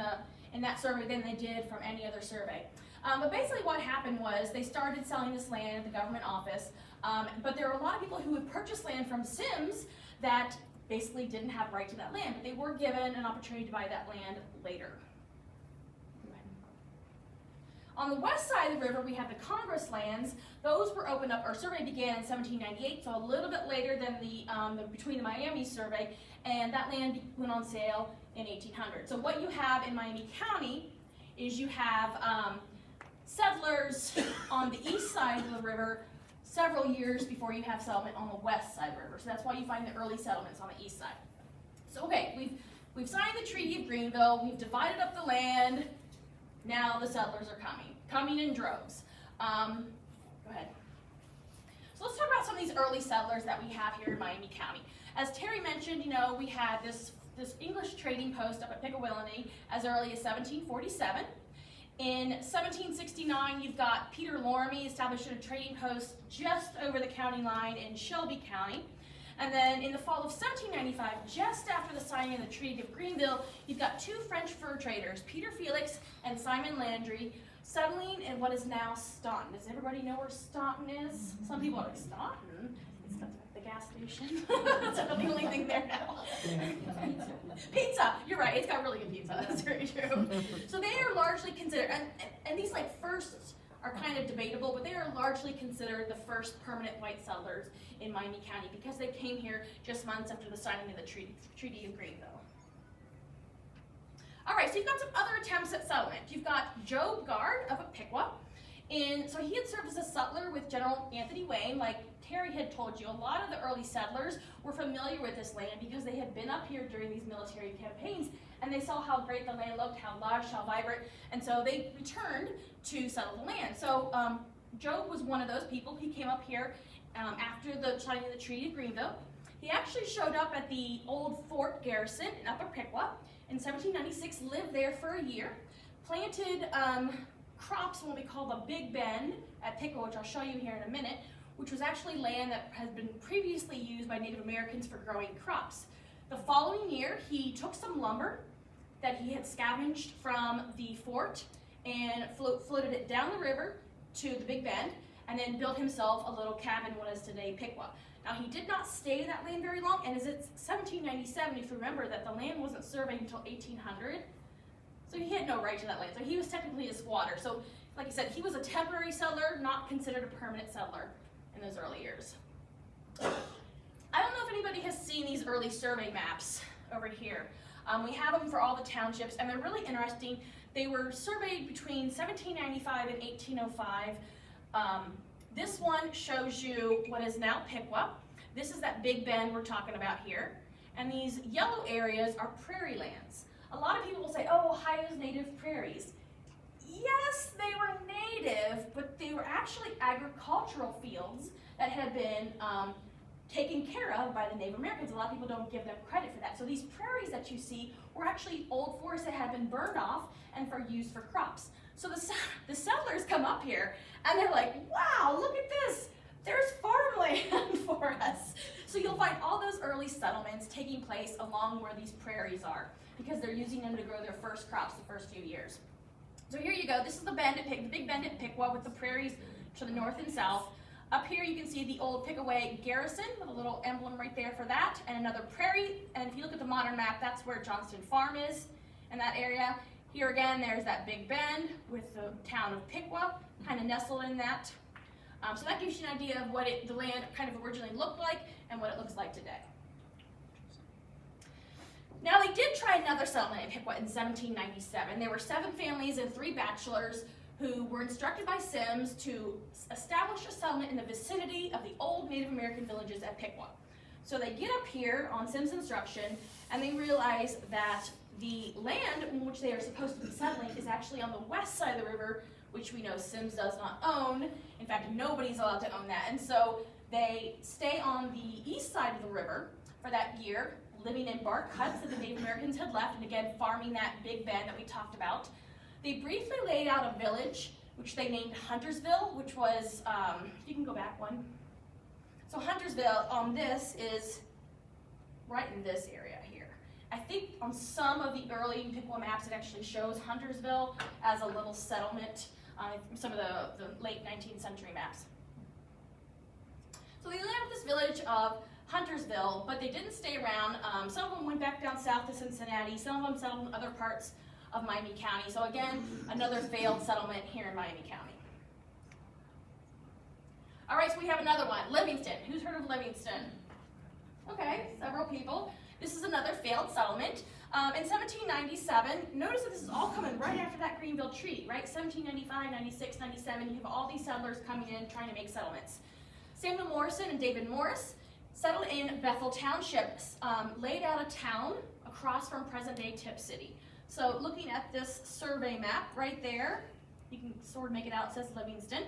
that survey than they did from any other survey. But basically what happened was they started selling this land at the government office, but there were a lot of people who would purchase land from Sims that basically didn't have right to that land, but they were given an opportunity to buy that land later. On the west side of the river, we have the Congress lands. Those were opened up, our survey began in 1798, so a little bit later than the Between the Miami survey, and that land went on sale in 1800. So what you have in Miami County is you have settlers on the east side of the river several years before you have settlement on the west side of the river. So that's why you find the early settlements on the east side. So okay, we've signed the Treaty of Greenville, we've divided up the land, now the settlers are coming in droves. Go ahead. So let's talk about some of these early settlers that we have here in Miami County. As Terry mentioned, we had this English trading post up at Pickawillany as early as 1747. In 1769, you've got Peter Loramie establishing a trading post just over the county line in Shelby County. And then in the fall of 1795, just after the signing of the Treaty of Greenville, you've got two French fur traders, Peter Felix and Simon Landry, settling in what is now Staunton. Does everybody know where Staunton is? Some people are like, Staunton? It's the gas station. That's the only thing there now. Pizza, you're right, it's got really good pizza, that's very true. So they are largely considered, and these like firsts are kind of debatable, but they are largely considered the first permanent white settlers in Miami County because they came here just months after the signing of the Treaty of Greenville. All right, so you've got some other attempts at settlement. You've got Job Guard of Piqua. So he had served as a sutler with General Anthony Wayne. Like Terry had told you, a lot of the early settlers were familiar with this land because they had been up here during these military campaigns, and they saw how great the land looked, how lush, how vibrant, and so they returned to settle the land. So Job was one of those people. He came up here after the signing of the Treaty of Greenville. He actually showed up at the old Fort Garrison in Upper Piqua in 1796, lived there for a year, planted crops in what we call the Big Bend at Piqua, which I'll show you here in a minute, which was actually land that had been previously used by Native Americans for growing crops. The following year, he took some lumber that he had scavenged from the fort and floated it down the river to the Big Bend, and then built himself a little cabin, what is today Piqua. Now, he did not stay in that land very long, and as it's 1797, if you remember that the land wasn't surveyed until 1800, so he had no right to that land. So he was technically a squatter. So, like I said, he was a temporary settler, not considered a permanent settler in those early years. I don't know if anybody has seen these early survey maps over here. We have them for all the townships, and they're really interesting. They were surveyed between 1795 and 1805. This one shows you what is now Piqua. This is that Big Bend we're talking about here. And these yellow areas are prairie lands. A lot of people will say, oh, Ohio's native prairies. Yes, they were native, but they were actually agricultural fields that had been taken care of by the Native Americans. A lot of people don't give them credit for that. So these prairies that you see were actually old forests that had been burned off and used for crops. So the settlers come up here and they're like, wow, look at this. There's farmland for us. So you'll find all those early settlements taking place along where these prairies are because they're using them to grow their first crops the first few years. So here you go. This is the Big Bend at Piqua with the prairies to the north and south. Up here you can see the old Pickaway garrison with a little emblem right there for that, and another prairie. And if you look at the modern map, that's where Johnston Farm is in that area. Here again, there's that Big Bend with the town of Piqua kind of nestled in that. So that gives you an idea of what the land kind of originally looked like and what it looks like today. Now they did try another settlement in Piqua in 1797. There were 7 families and 3 bachelors who were instructed by Sims to establish a settlement in the vicinity of the old Native American villages at Piqua. So they get up here on Sims' instruction and they realize that the land in which they are supposed to be settling is actually on the west side of the river, which we know Sims does not own. In fact, nobody's allowed to own that. And so they stay on the east side of the river for that year, living in bark huts that the Native Americans had left, and again, farming that Big Bend that we talked about. They briefly laid out a village, which they named Huntersville, which was, you can go back one. So Huntersville on this is right in this area here. I think on some of the early Piqua maps, it actually shows Huntersville as a little settlement, some of the late 19th century maps. So they lived in this village of Huntersville, but they didn't stay around. Some of them went back down south to Cincinnati. Some of them settled in other parts of Miami County. So again, another failed settlement here in Miami County. All right, so we have another one, Livingston. Who's heard of Livingston? Okay, several people. This is another failed settlement. In 1797, notice that this is all coming right after that Greenville Treaty, right? 1795, 96, 97, you have all these settlers coming in trying to make settlements. Samuel Morrison and David Morris settled in Bethel Township, laid out a town across from present-day Tip City. So looking at this survey map right there, you can sort of make it out, it says Livingston.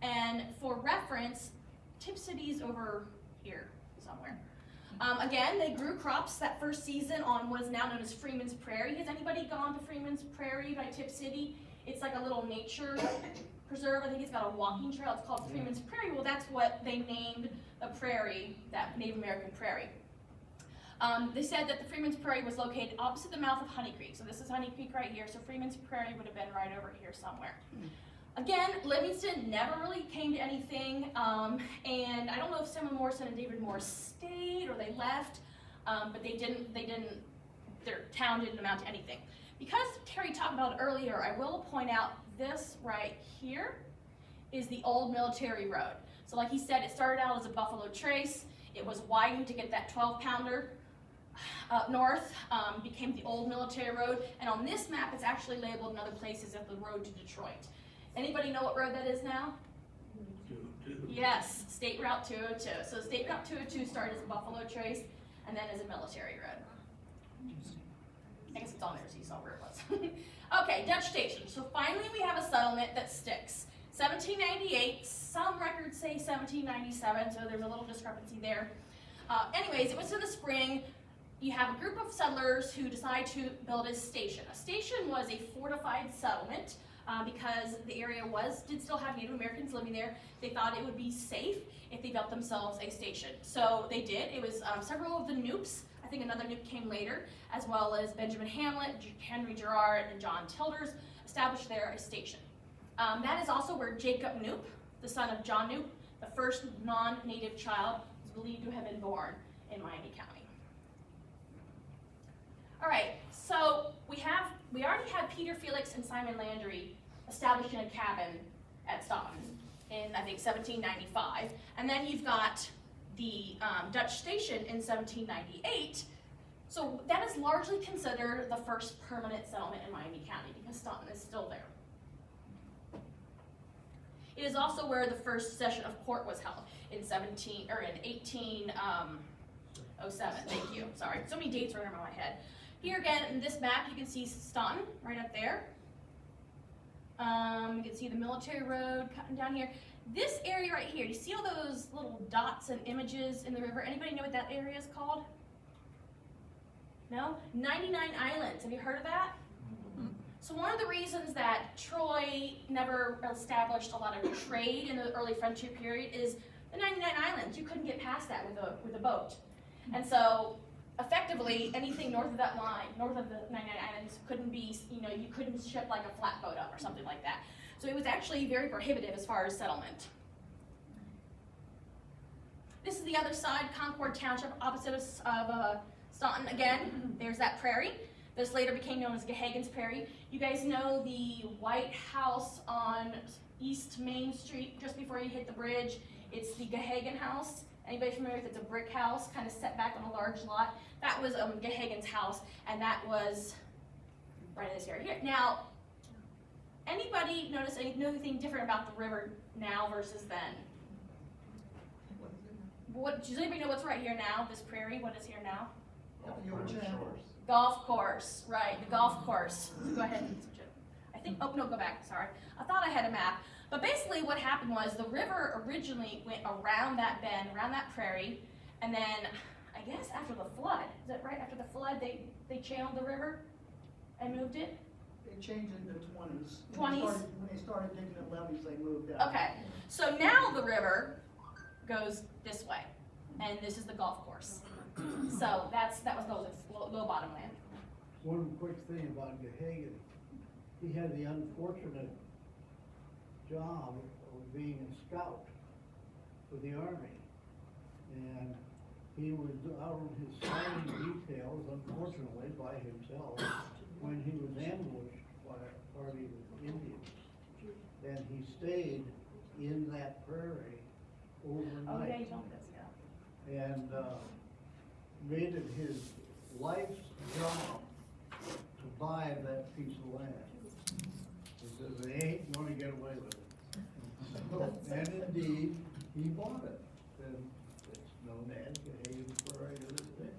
And for reference, Tip City's over here somewhere. Again, they grew crops that first season on what is now known as Freeman's Prairie. Has anybody gone to Freeman's Prairie by Tip City? It's like a little nature preserve. I think it's got a walking trail. It's called Freeman's Prairie. Well, that's what they named the prairie, that Native American prairie. They said that the Freeman's Prairie was located opposite the mouth of Honey Creek. So this is Honey Creek right here. So Freeman's Prairie would have been right over here somewhere. Again, Livingston never really came to anything, and I don't know if Samuel Morrison and David Morris stayed or they left, but their town didn't amount to anything. Because Terry talked about it earlier, I will point out this right here is the old military road. So like he said, it started out as a buffalo trace. It was widened to get that 12-pounder up north, became the old military road, and on this map it's actually labeled in other places as the road to Detroit. Anybody know what road that is now? Yes, State Route 202. So State Route 202 started as a buffalo trace and then as a military road. I guess it's on there so you saw where it was. Okay, Dutch Station. So finally we have a settlement that sticks. 1798, some records say 1797, so there's a little discrepancy there. Anyways, it was in the spring. You have a group of settlers who decide to build a station. A station was a fortified settlement. Because the area did still have Native Americans living there. They thought it would be safe if they built themselves a station. So they did. It was several of the Noops. I think another Noop came later, as well as Benjamin Hamlet, Henry Gerard, and John Tilders established there a station. That is also where Jacob Noop, the son of John Noop, the first non-native child, was believed to have been born in Miami County. All right, so we already had Peter Felix and Simon Landry establishing a cabin at Staunton in, I think, 1795. And then you've got the Dutch Station in 1798. So that is largely considered the first permanent settlement in Miami County because Staunton is still there. It is also where the first session of court was held in 1807. Thank you. Sorry, so many dates running around my head. Here again in this map, you can see Staunton right up there. You can see the military road cutting down here. This area right here, you see all those little dots and images in the river? Anybody know what that area is called? No? 99 Islands. Have you heard of that? So one of the reasons that Troy never established a lot of trade in the early frontier period is the 99 Islands. You couldn't get past that with a boat. And so effectively anything north of that line, north of the 99 Islands, couldn't be, you couldn't ship like a flatboat up or something like that. So it was actually very prohibitive as far as settlement. This is the other side, Concord Township, opposite of Staunton. Again, there's that prairie. This later became known as Gehagen's Prairie. You guys know the White House on East Main Street, just before you hit the bridge. It's the Gehagen House. Anybody familiar with it? It's a brick house, kind of set back on a large lot. That was Gehagen's house, and that was right in this area here. Now, anybody notice anything different about the river now versus then? Does anybody know what's right here now, this prairie? What is here now? Golf course, right, the golf course. Go ahead and switch it. I think, oh no, go back, sorry. I thought I had a map. But basically what happened was the river originally went around that bend, around that prairie, and then I guess after the flood, is that right? After the flood, they channeled the river and moved it? They changed it in the 20s. 20s? When they started digging at levees, they moved out. Okay, so now the river goes this way, and this is the golf course. So that was low bottom land. One quick thing about Gehagen, he had the unfortunate job of being a scout for the Army. And he was out on his scouting details, unfortunately, by himself, when he was ambushed by a party of Indians. And he stayed in that prairie overnight. Oh, yeah, you told me this, yeah. And made it his life's job to buy that piece of land. He says, they ain't gonna get away with it. And indeed, he bought it. And it's known as Gehagen Prairie to this day.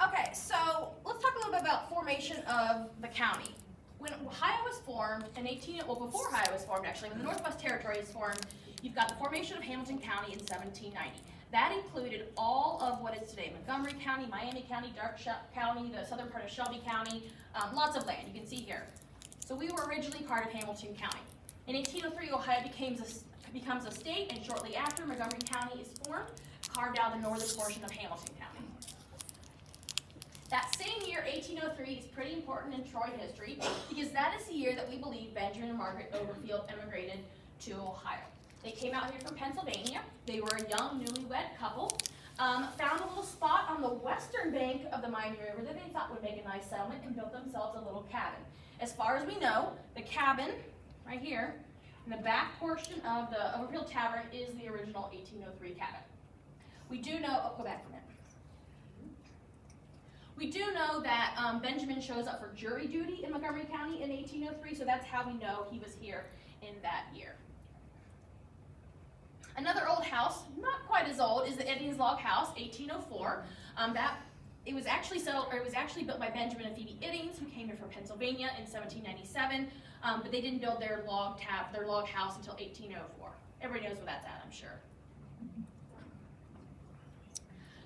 Okay, so let's talk a little bit about formation of the county. When Ohio was formed in before Ohio was formed actually, when the Northwest Territory was formed, you've got the formation of Hamilton County in 1790. That included all of what is today Montgomery County, Miami County, Dark County, the southern part of Shelby County, lots of land, you can see here. So we were originally part of Hamilton County. In 1803, Ohio becomes a state, and shortly after, Montgomery County is formed, carved out the northern portion of Hamilton County. That same year, 1803, is pretty important in Troy history, because that is the year that we believe Benjamin and Margaret Overfield immigrated to Ohio. They came out here from Pennsylvania. They were a young, newlywed couple. Found a little spot on the western bank of the Miami River that they thought would make a nice settlement and built themselves a little cabin. As far as we know, the cabin, right here, in the back portion of the Overfield Tavern is the original 1803 cabin. We do know, go back for a minute. We do know that Benjamin shows up for jury duty in Montgomery County in 1803, so that's how we know he was here in that year. Another old house, not quite as old, is the Eddings Log House, 1804. It was actually built by Benjamin and Phoebe Eddings, who came here from Pennsylvania in 1797, but they didn't build their log house until 1804. Everybody knows where that's at, I'm sure.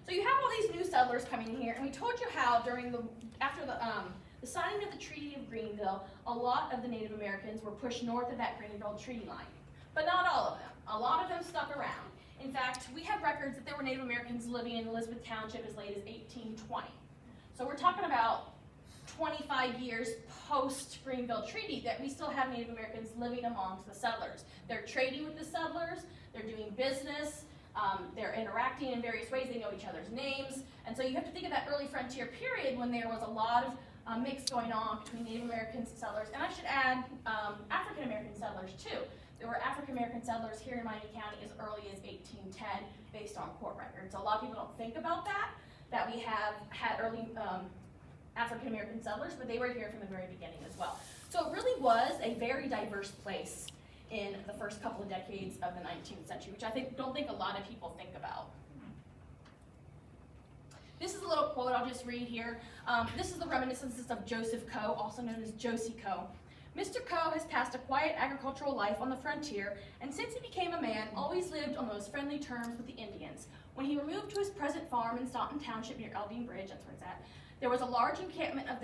So you have all these new settlers coming in here, and we told you how after the signing of the Treaty of Greenville, a lot of the Native Americans were pushed north of that Greenville Treaty line, but not all of them. A lot of them stuck around. In fact, we have records that there were Native Americans living in Elizabeth Township as late as 1820. So we're talking about 25 years post-Greenville Treaty that we still have Native Americans living amongst the settlers. They're trading with the settlers, they're doing business, they're interacting in various ways, they know each other's names, and so you have to think of that early frontier period when there was a lot of mix going on between Native Americans and settlers, and I should add African American settlers too. There were African American settlers here in Miami County as early as 1810 based on court records. A lot of people don't think about that we have had early African American settlers, but they were here from the very beginning as well. So it really was a very diverse place in the first couple of decades of the 19th century, which I don't think a lot of people think about. This is a little quote I'll just read here. This is the reminiscences of Joseph Coe, also known as Josie Coe. Mr. Coe has passed a quiet agricultural life on the frontier, and since he became a man, always lived on those friendly terms with the Indians. When he removed to his present farm in Staunton Township near Eldine Bridge, that's where it's at, there was a large encampment of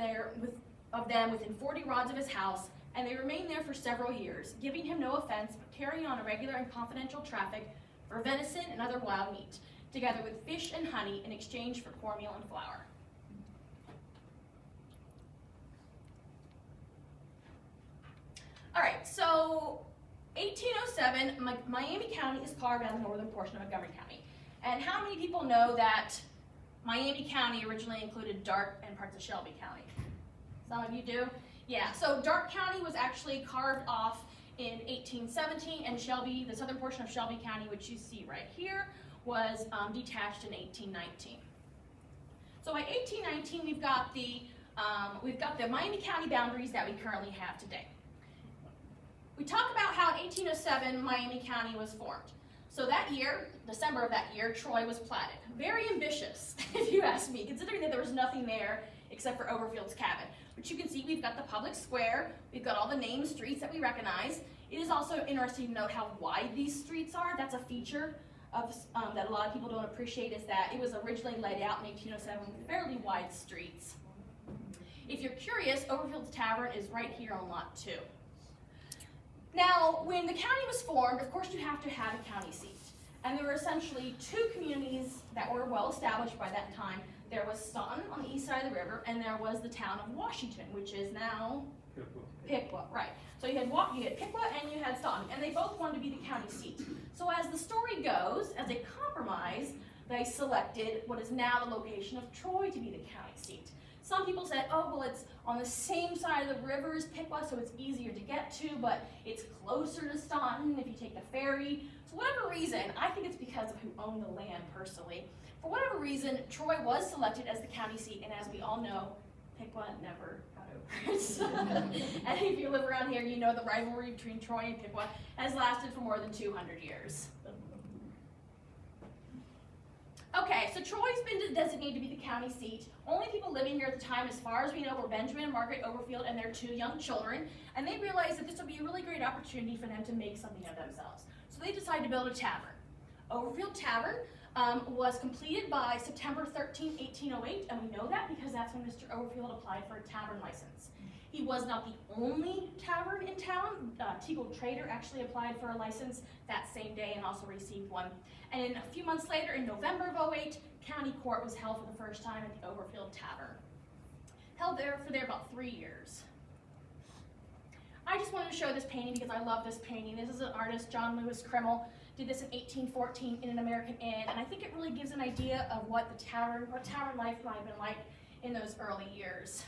them within 40 rods of his house, and they remained there for several years, giving him no offense, but carrying on a regular and confidential traffic for venison and other wild meat, together with fish and honey in exchange for cornmeal and flour. All right, so 1807, Miami County is carved out of the northern portion of Montgomery County. And how many people know that Miami County originally included Darke and parts of Shelby County? Some of you do? Yeah, so Darke County was actually carved off in 1817, and Shelby, the southern portion of Shelby County, which you see right here, was detached in 1819. So by 1819, we've got the Miami County boundaries that we currently have today. We talk about how in 1807 Miami County was formed. So that year, December of that year, Troy was platted. Very ambitious, if you ask me, considering that there was nothing there except for Overfield's cabin. But you can see we've got the public square, we've got all the named streets that we recognize. It is also interesting to note how wide these streets are. That's a feature of, that a lot of people don't appreciate, is that it was originally laid out in 1807 with fairly wide streets. If you're curious, Overfield Tavern is right here on lot 2. Now, when the county was formed, of course you have to have a county seat. And there were essentially 2 communities that were well established by that time. There was Staunton on the east side of the river, and there was the town of Washington, which is now Piqua, right. So you had Piqua and you had Staunton, and they both wanted to be the county seat. So as the story goes, as a compromise, they selected what is now the location of Troy to be the county seat. Some people said, oh, well, it's on the same side of the river as Piqua, so it's easier to get to, but it's closer to Staunton if you take the ferry. For whatever reason, I think it's because of who owned the land personally. For whatever reason, Troy was selected as the county seat, and as we all know, Piqua never got over it. And if you live around here, you know the rivalry between Troy and Piqua has lasted for more than 200 years. Okay, so Troy's been designated to be the county seat. Only people living here at the time, as far as we know, were Benjamin and Margaret Overfield and their 2 young children, and they realized that this would be a really great opportunity for them to make something of themselves. So they decided to build a tavern. Overfield Tavern was completed by September 13, 1808, and we know that because that's when Mr. Overfield applied for a tavern license. He was not the only tavern in town. Teagle Trader actually applied for a license that same day and also received one. And a few months later, in November of 08, county court was held for the first time at the Overfield Tavern. Held there for about 3 years. I just wanted to show this painting because I love this painting. This is an artist, John Lewis Krimmel, did this in 1814 in an American Inn, and I think it really gives an idea of what tavern life might have been like in those early years.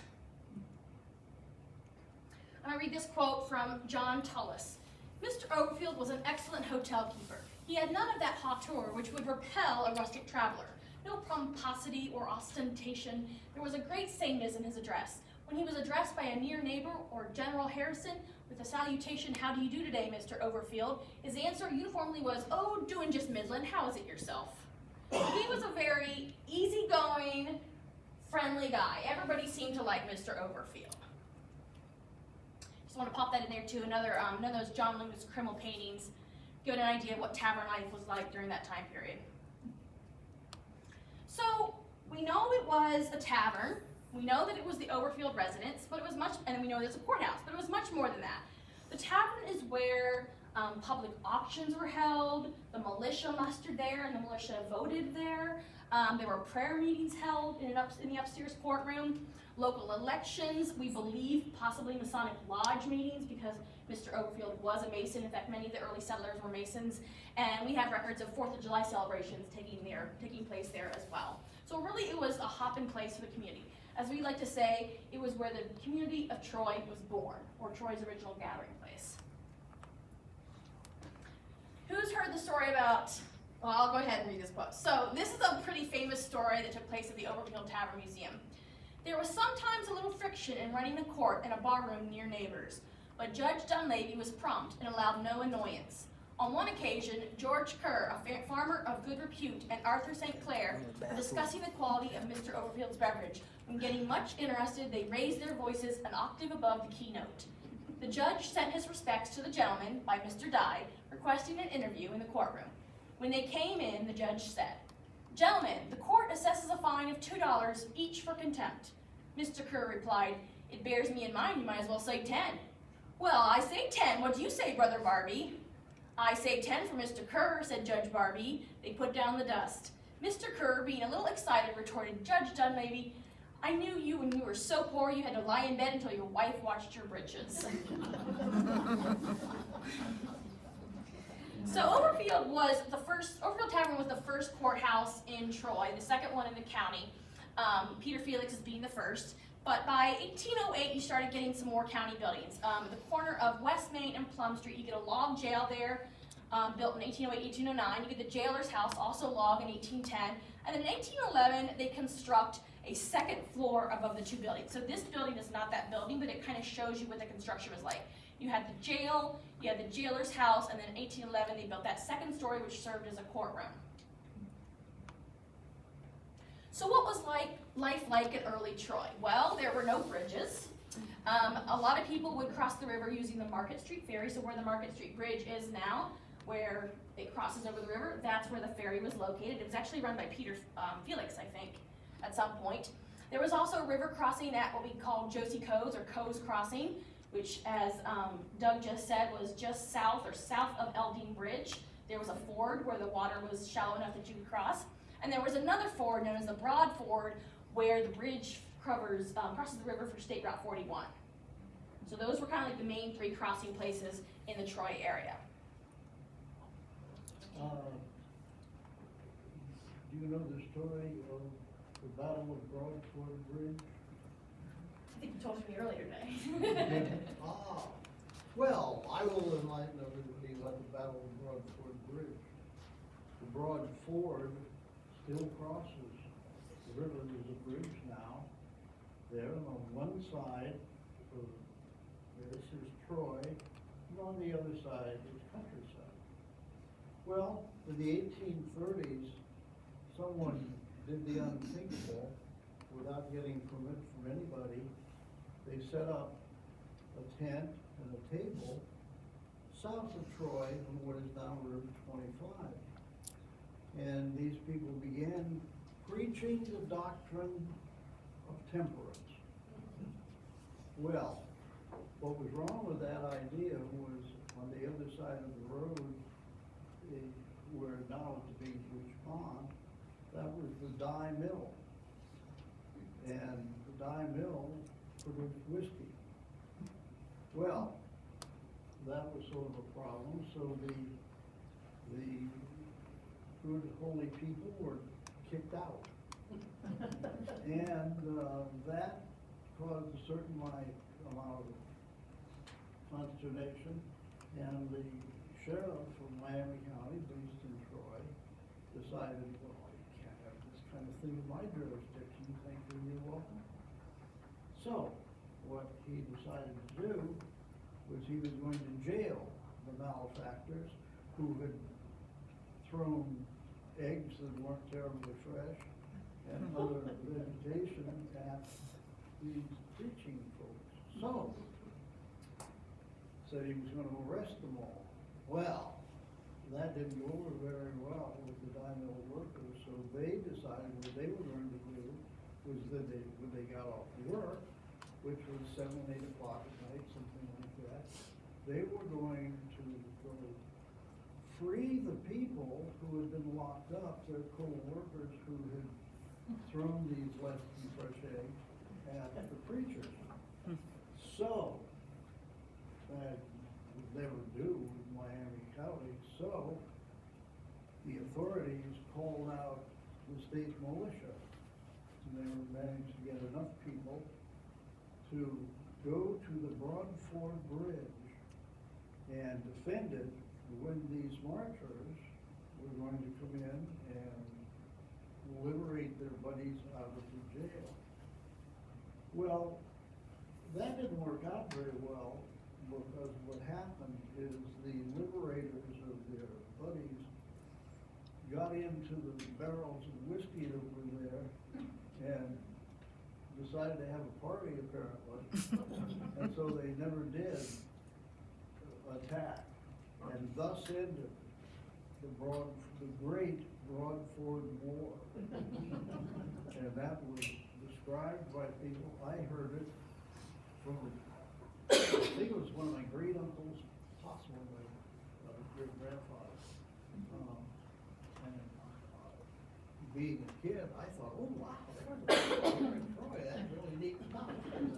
I'm going to read this quote from John Tullis. Mr. Overfield was an excellent hotel keeper. He had none of that hauteur which would repel a rustic traveler. No pomposity or ostentation. There was a great sameness in his address. When he was addressed by a near neighbor or General Harrison with the salutation, "How do you do today, Mr. Overfield?" his answer uniformly was, "Oh, doing just middling. How is it yourself?" He was a very easygoing, friendly guy. Everybody seemed to like Mr. Overfield. Just want to pop that in there too. Another one of those John Lewis Krimmel paintings, give an idea of what tavern life was like during that time period. So we know it was a tavern. We know that it was the Overfield residence, but it was much, and we know there's a courthouse, but it was much more than that. The tavern is where public auctions were held, the militia mustered there, and the militia voted there. There were prayer meetings held in the upstairs courtroom, local elections, we believe possibly Masonic Lodge meetings because Mr. Overfield was a Mason. In fact, many of the early settlers were Masons, and we have records of 4th of July celebrations taking place there as well. So really it was a hopping place for the community. As we like to say, it was where the community of Troy was born, or Troy's original gathering place. Who's heard the story about, well, I'll go ahead and read this quote. So this is a pretty famous story that took place at the Overfield Tavern Museum. There was sometimes a little friction in running the court in a barroom near neighbors, but Judge Dunleavy was prompt and allowed no annoyance. On one occasion, George Kerr, a farmer of good repute, and Arthur St. Clair were discussing the quality of Mr. Overfield's beverage. When getting much interested, they raised their voices an octave above the keynote. The judge sent his respects to the gentleman by Mr. Dye, requesting an interview in the courtroom. When they came in, the judge said, "Gentlemen, the court assesses a fine of $2 each for contempt." Mr. Kerr replied, "It bears me in mind, you might as well say 10. "Well, I say 10. What do you say, Brother Barbie?" "I say 10 for Mr. Kerr," said Judge Barbie. They put down the dust. Mr. Kerr, being a little excited, retorted, "Judge Dunleavy, I knew you when you were so poor you had to lie in bed until your wife watched your britches." So Overfield Tavern was the first courthouse in Troy, the second one in the county. Peter Felix as being the first. But by 1808, you started getting some more county buildings. At the corner of West Main and Plum Street, you get a log jail there, built in 1808, 1809. You get the jailer's house, also log in 1810. And then in 1811, they construct a second floor above the two buildings. So this building is not that building, but it kind of shows you what the construction was like. You had the jail, you had the jailer's house, and then in 1811, they built that second story, which served as a courtroom. So what was life like in early Troy? Well, there were no bridges. A lot of people would cross the river using the Market Street ferry. So where the Market Street Bridge is now, where it crosses over the river, that's where the ferry was located. It was actually run by Peter Felix, I think, at some point. There was also a river crossing at what we call Josie Coes, or Coes Crossing, which, as Doug just said, was just south of Eldine Bridge. There was a ford where the water was shallow enough that you could cross. And there was another ford known as the Broad Ford, where the bridge crosses the river for State Route 41. So those were kind of like the main three crossing places in the Troy area. Do you know the story of the Battle of Broad Ford Bridge? I think you told me earlier today. Well, I will enlighten everybody about the Battle of Broad Ford Bridge. The Broad Ford still crosses the river. There's a bridge now there, and on one side of this is Troy, and on the other side is countryside. Well, in the 1830s, someone did the unthinkable without getting permit from anybody. They set up a tent and a table south of Troy on what is now Route 25. And these people began preaching the doctrine of temperance. Well, what was wrong with that idea was on the other side of the road, where now it's being Beach Pond, that was the Dye Mill. And the Dye Mill produced whiskey. Well, that was sort of a problem, so the good holy people were kicked out. And that caused a certain amount of consternation, and the sheriff of Miami County, based in Troy, decided, well, you can't have this kind of thing in my jurisdiction. Thank you, you're welcome. So, what he decided to do was he was going to jail the malefactors who had thrown eggs that weren't terribly fresh and other vegetation at these preaching folks. So, said he was going to arrest them all. Well, that didn't go over very well with the Dye Mill workers, so they decided what they were going to do was that when they got off work, which was 7, 8 o'clock at night, something like that, they were going to go free the people who had been locked up, their co-workers who had thrown these less than fresh eggs at the preachers. So, that would never do with Miami County, so the authorities called out the state militia, and they managed to get enough people to go to the Broad Ford Bridge and defend it when these marchers were going to come in and liberate their buddies out of the jail. Well, that didn't work out very well, because what happened is the liberators of their buddies got into the barrels of whiskey that were there and decided to have a party apparently. And so they never did attack, and thus ended the great Broadford War. And that was described by people, I heard it from, I think it was one of my great uncles, possibly my great grandfather. And being a kid, I thought, oh wow, there's a war in Troy, that's really neat stuff. And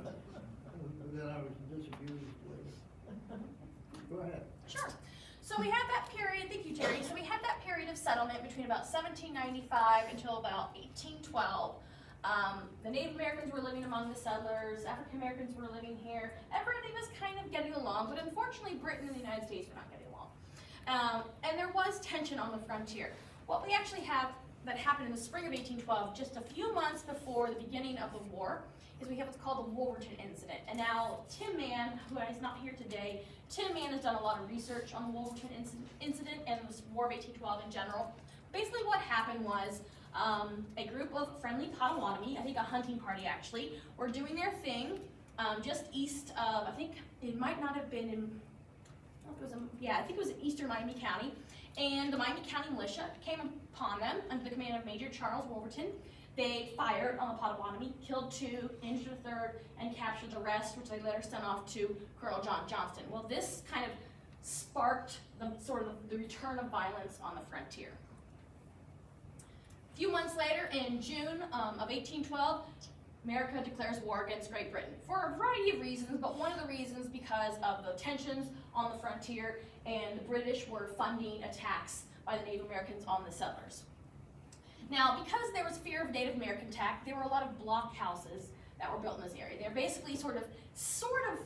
then I was disabused later. Go ahead. Sure. So we had that period, thank you, Terry. So we had that period of settlement between about 1795 until about 1812. The Native Americans were living among the settlers, African Americans were living here. Everybody was kind of getting along, but unfortunately Britain and the United States were not getting along. And there was tension on the frontier. What we actually have that happened in the spring of 1812, just a few months before the beginning of the war, is we have what's called the Wolverton Incident. And now Tim Mann, who is not here today, Tim Mann has done a lot of research on the Wolverton Incident and the War of 1812 in general. Basically what happened was a group of friendly Potawatomi, I think a hunting party actually, were doing their thing just east of, I think it might not have been in, I think it was in eastern Miami County. And the Miami County militia came upon them under the command of Major Charles Wolverton. They fired on the Potawatomi, killed 2, injured a 3rd, and captured the rest, which they later sent off to Colonel John Johnston. Well, this kind of sparked the return of violence on the frontier. A few months later, in June of 1812, America declares war against Great Britain for a variety of reasons, but one of the reasons because of the tensions on the frontier, and the British were funding attacks by the Native Americans on the settlers. Now, because there was fear of Native American attack, there were a lot of blockhouses that were built in this area. They're basically sort of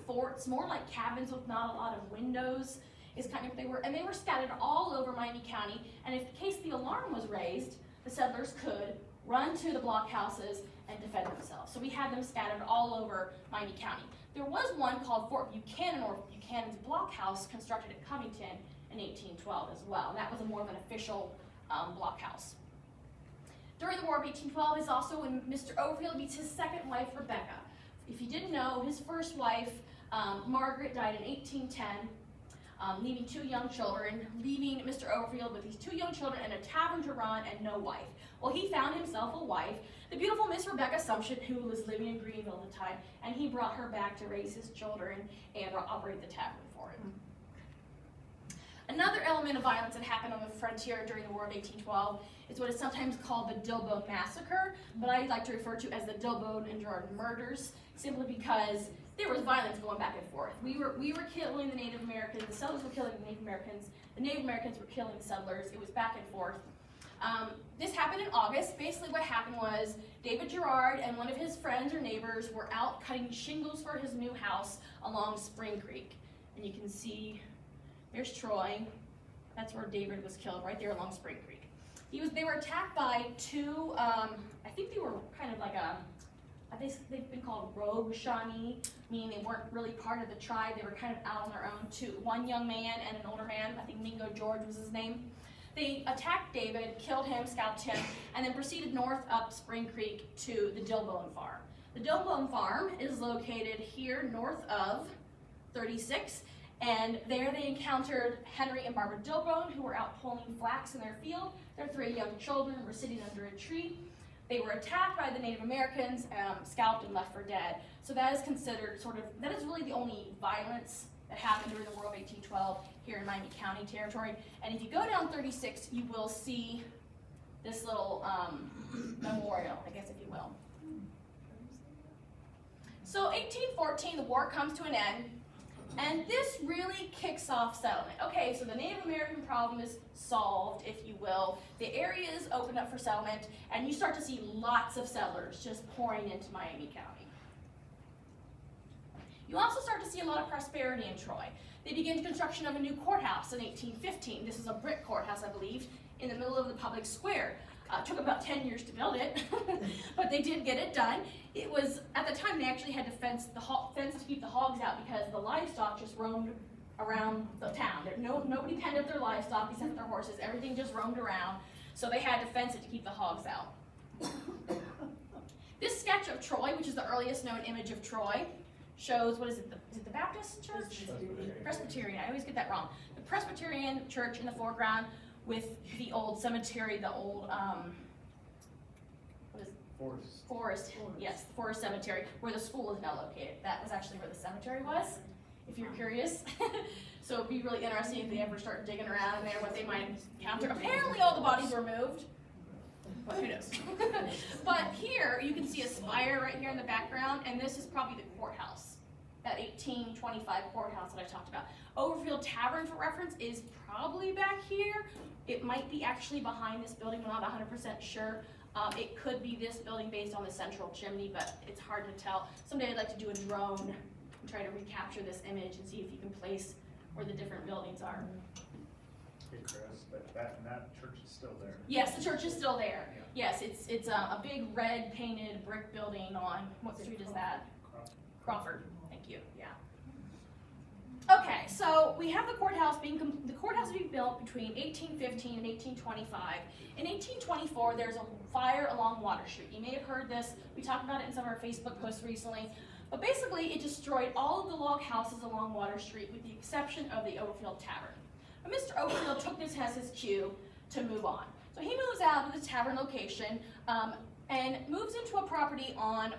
forts, more like cabins with not a lot of windows, is kind of what they were, and they were scattered all over Miami County, and if in case the alarm was raised, the settlers could run to the blockhouses and defend themselves. So we had them scattered all over Miami County. There was one called Fort Buchanan, or Buchanan's Blockhouse, constructed at Covington in 1812 as well, and that was more of an official blockhouse. During the War of 1812 is also when Mr. Overfield meets his second wife, Rebecca. If you didn't know, his first wife, Margaret, died in 1810, leaving 2 young children, leaving Mr. Overfield with these 2 young children and a tavern to run and no wife. Well, he found himself a wife, the beautiful Miss Rebecca Sumption, who was living in Greenville at the time, and he brought her back to raise his children and operate the tavern for him. Another element of violence that happened on the frontier during the War of 1812 is what is sometimes called the Dillbone Massacre, but I like to refer to as the Dillbone and Jordan murders, simply because there was violence going back and forth. We were killing the Native Americans, the settlers were killing the Native Americans, the Native Americans were killing the settlers. It was back and forth. This happened in August. Basically what happened was David Gerard and one of his friends or neighbors were out cutting shingles for his new house along Spring Creek. And you can see, there's Troy. That's where David was killed, right there along Spring Creek. They were attacked by 2, I think they were kind of like they've been called rogue Shawnee, meaning they weren't really part of the tribe. They were kind of out on their own. 1 young man and an older man, I think Mingo George was his name. They attacked David, killed him, scalped him, and then proceeded north up Spring Creek to the Dillbone Farm. The Dillbone Farm is located here north of 36, and there they encountered Henry and Barbara Dillbone, who were out pulling flax in their field. Their 3 young children were sitting under a tree. They were attacked by the Native Americans, scalped and left for dead. So that is considered that is really the only violence that happened during the War of 1812 here in Miami County territory. And if you go down 36, you will see this little memorial, I guess, if you will. So 1814, the war comes to an end, and this really kicks off settlement. Okay, so the Native American problem is solved, if you will. The area is opened up for settlement, and you start to see lots of settlers just pouring into Miami County. You also start to see a lot of prosperity in Troy. They begin construction of a new courthouse in 1815. This is a brick courthouse, I believe, in the middle of the public square. Took about 10 years to build it, but they did get it done. It was, at the time, they actually had to fence to keep the hogs out because the livestock just roamed around the town. Nobody penned up their livestock except for their horses. Everything just roamed around, so they had to fence it to keep the hogs out. This sketch of Troy, which is the earliest known image of Troy, shows, what is it, is it the Baptist church? Presbyterian, I always get that wrong. The Presbyterian church in the foreground with the old cemetery, the old, what is it? Forest, yes, the Forest Cemetery, where the school is now located. That was actually where the cemetery was, if you're curious. So it'd be really interesting if they ever start digging around in there, what they might encounter. Apparently all the bodies were moved, but who knows? But here, you can see a spire right here in the background, and this is probably the courthouse, that 1825 courthouse that I talked about. Overfield Tavern, for reference, is probably back here. It might be actually behind this building, I'm not 100% sure. It could be this building based on the central chimney, but it's hard to tell. Someday I'd like to do a drone and try to recapture this image and see if you can place where the different buildings are. Hey Chris, that church is still there. Yes, the church is still there. Yes, it's a big red painted brick building on, what street is that? Crawford, thank you, yeah. Okay, so we have the courthouse being built between 1815 and 1825. In 1824, there's a fire along Water Street. You may have heard this. We talked about it in some of our Facebook posts recently. But basically, it destroyed all of the log houses along Water Street with the exception of the Overfield Tavern. But Mr. Overfield took this as his cue to move on. So he moves out of the tavern location and moves into a property on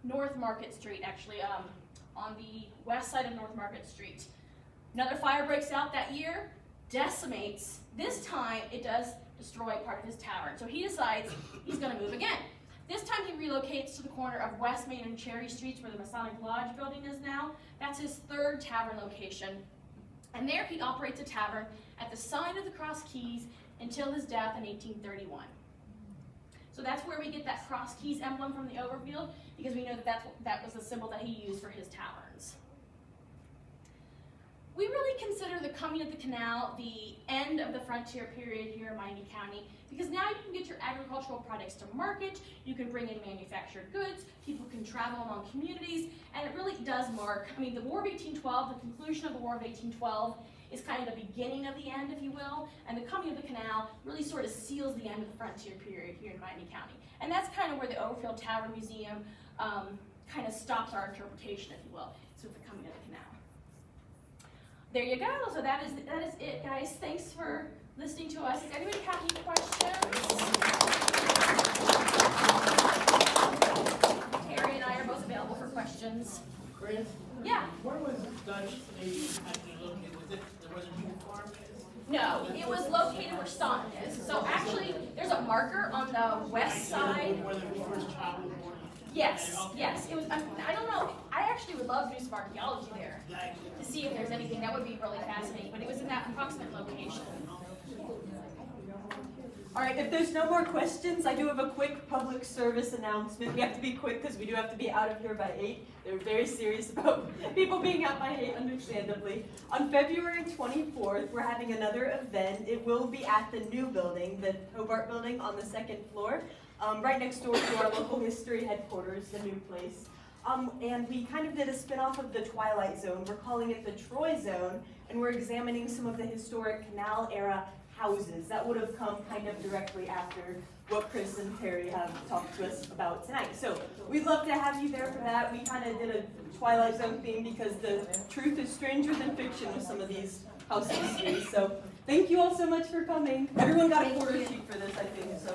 North Market Street, actually, on the west side of North Market Street. Another fire breaks out that year, decimates. This time, it does destroy part of his tavern. So he decides he's going to move again. This time he relocates to the corner of West Main and Cherry Streets where the Masonic Lodge building is now. That's his third tavern location. And there he operates a tavern at the sign of the Cross Keys until his death in 1831. So that's where we get that Cross Keys emblem from the Overfield, because we know that was the symbol that he used for his taverns. We really consider the coming of the canal the end of the frontier period here in Miami County, because now you can get your agricultural products to market, you can bring in manufactured goods, people can travel among communities, and it really does mark, I mean, the War of 1812, the conclusion of the War of 1812 is kind of the beginning of the end, if you will, and the coming of the canal really sort of seals the end of the frontier period here in Miami County. And that's kind of where the Overfield Tavern Museum kind of stops our interpretation, if you will. It's with the coming of the canal. There you go. So that is it, guys. Thanks for listening to us. Does anybody have any questions? Terry and I are both available for questions. Chris? Yeah. Where was Dutch Navy actually located? Was it, there was a new farm? No, it was located where Staunton is. So actually, there's a marker on the west side. Where the first child was born? Yes, yes. It was. I don't know. I actually would love to do some archaeology there to see if there's anything that would be really fascinating. But it was in that approximate location. All right, if there's no more questions, I do have a quick public service announcement. We have to be quick because we do have to be out of here by 8. They're very serious about people being out by 8, understandably. On February 24th, we're having another event. It will be at the new building, the Hobart building on the 2nd floor, right next door to our local history headquarters, the new place. And we kind of did a spin-off of the Twilight Zone. We're calling it the Troy Zone, and we're examining some of the historic canal era houses that would have come kind of directly after what Chris and Terry have talked to us about tonight. So we'd love to have you there for that. We kind of did a Twilight Zone theme because the truth is stranger than fiction with some of these house histories. So thank you all so much for coming. Everyone got a quarter sheet for this, I think. So.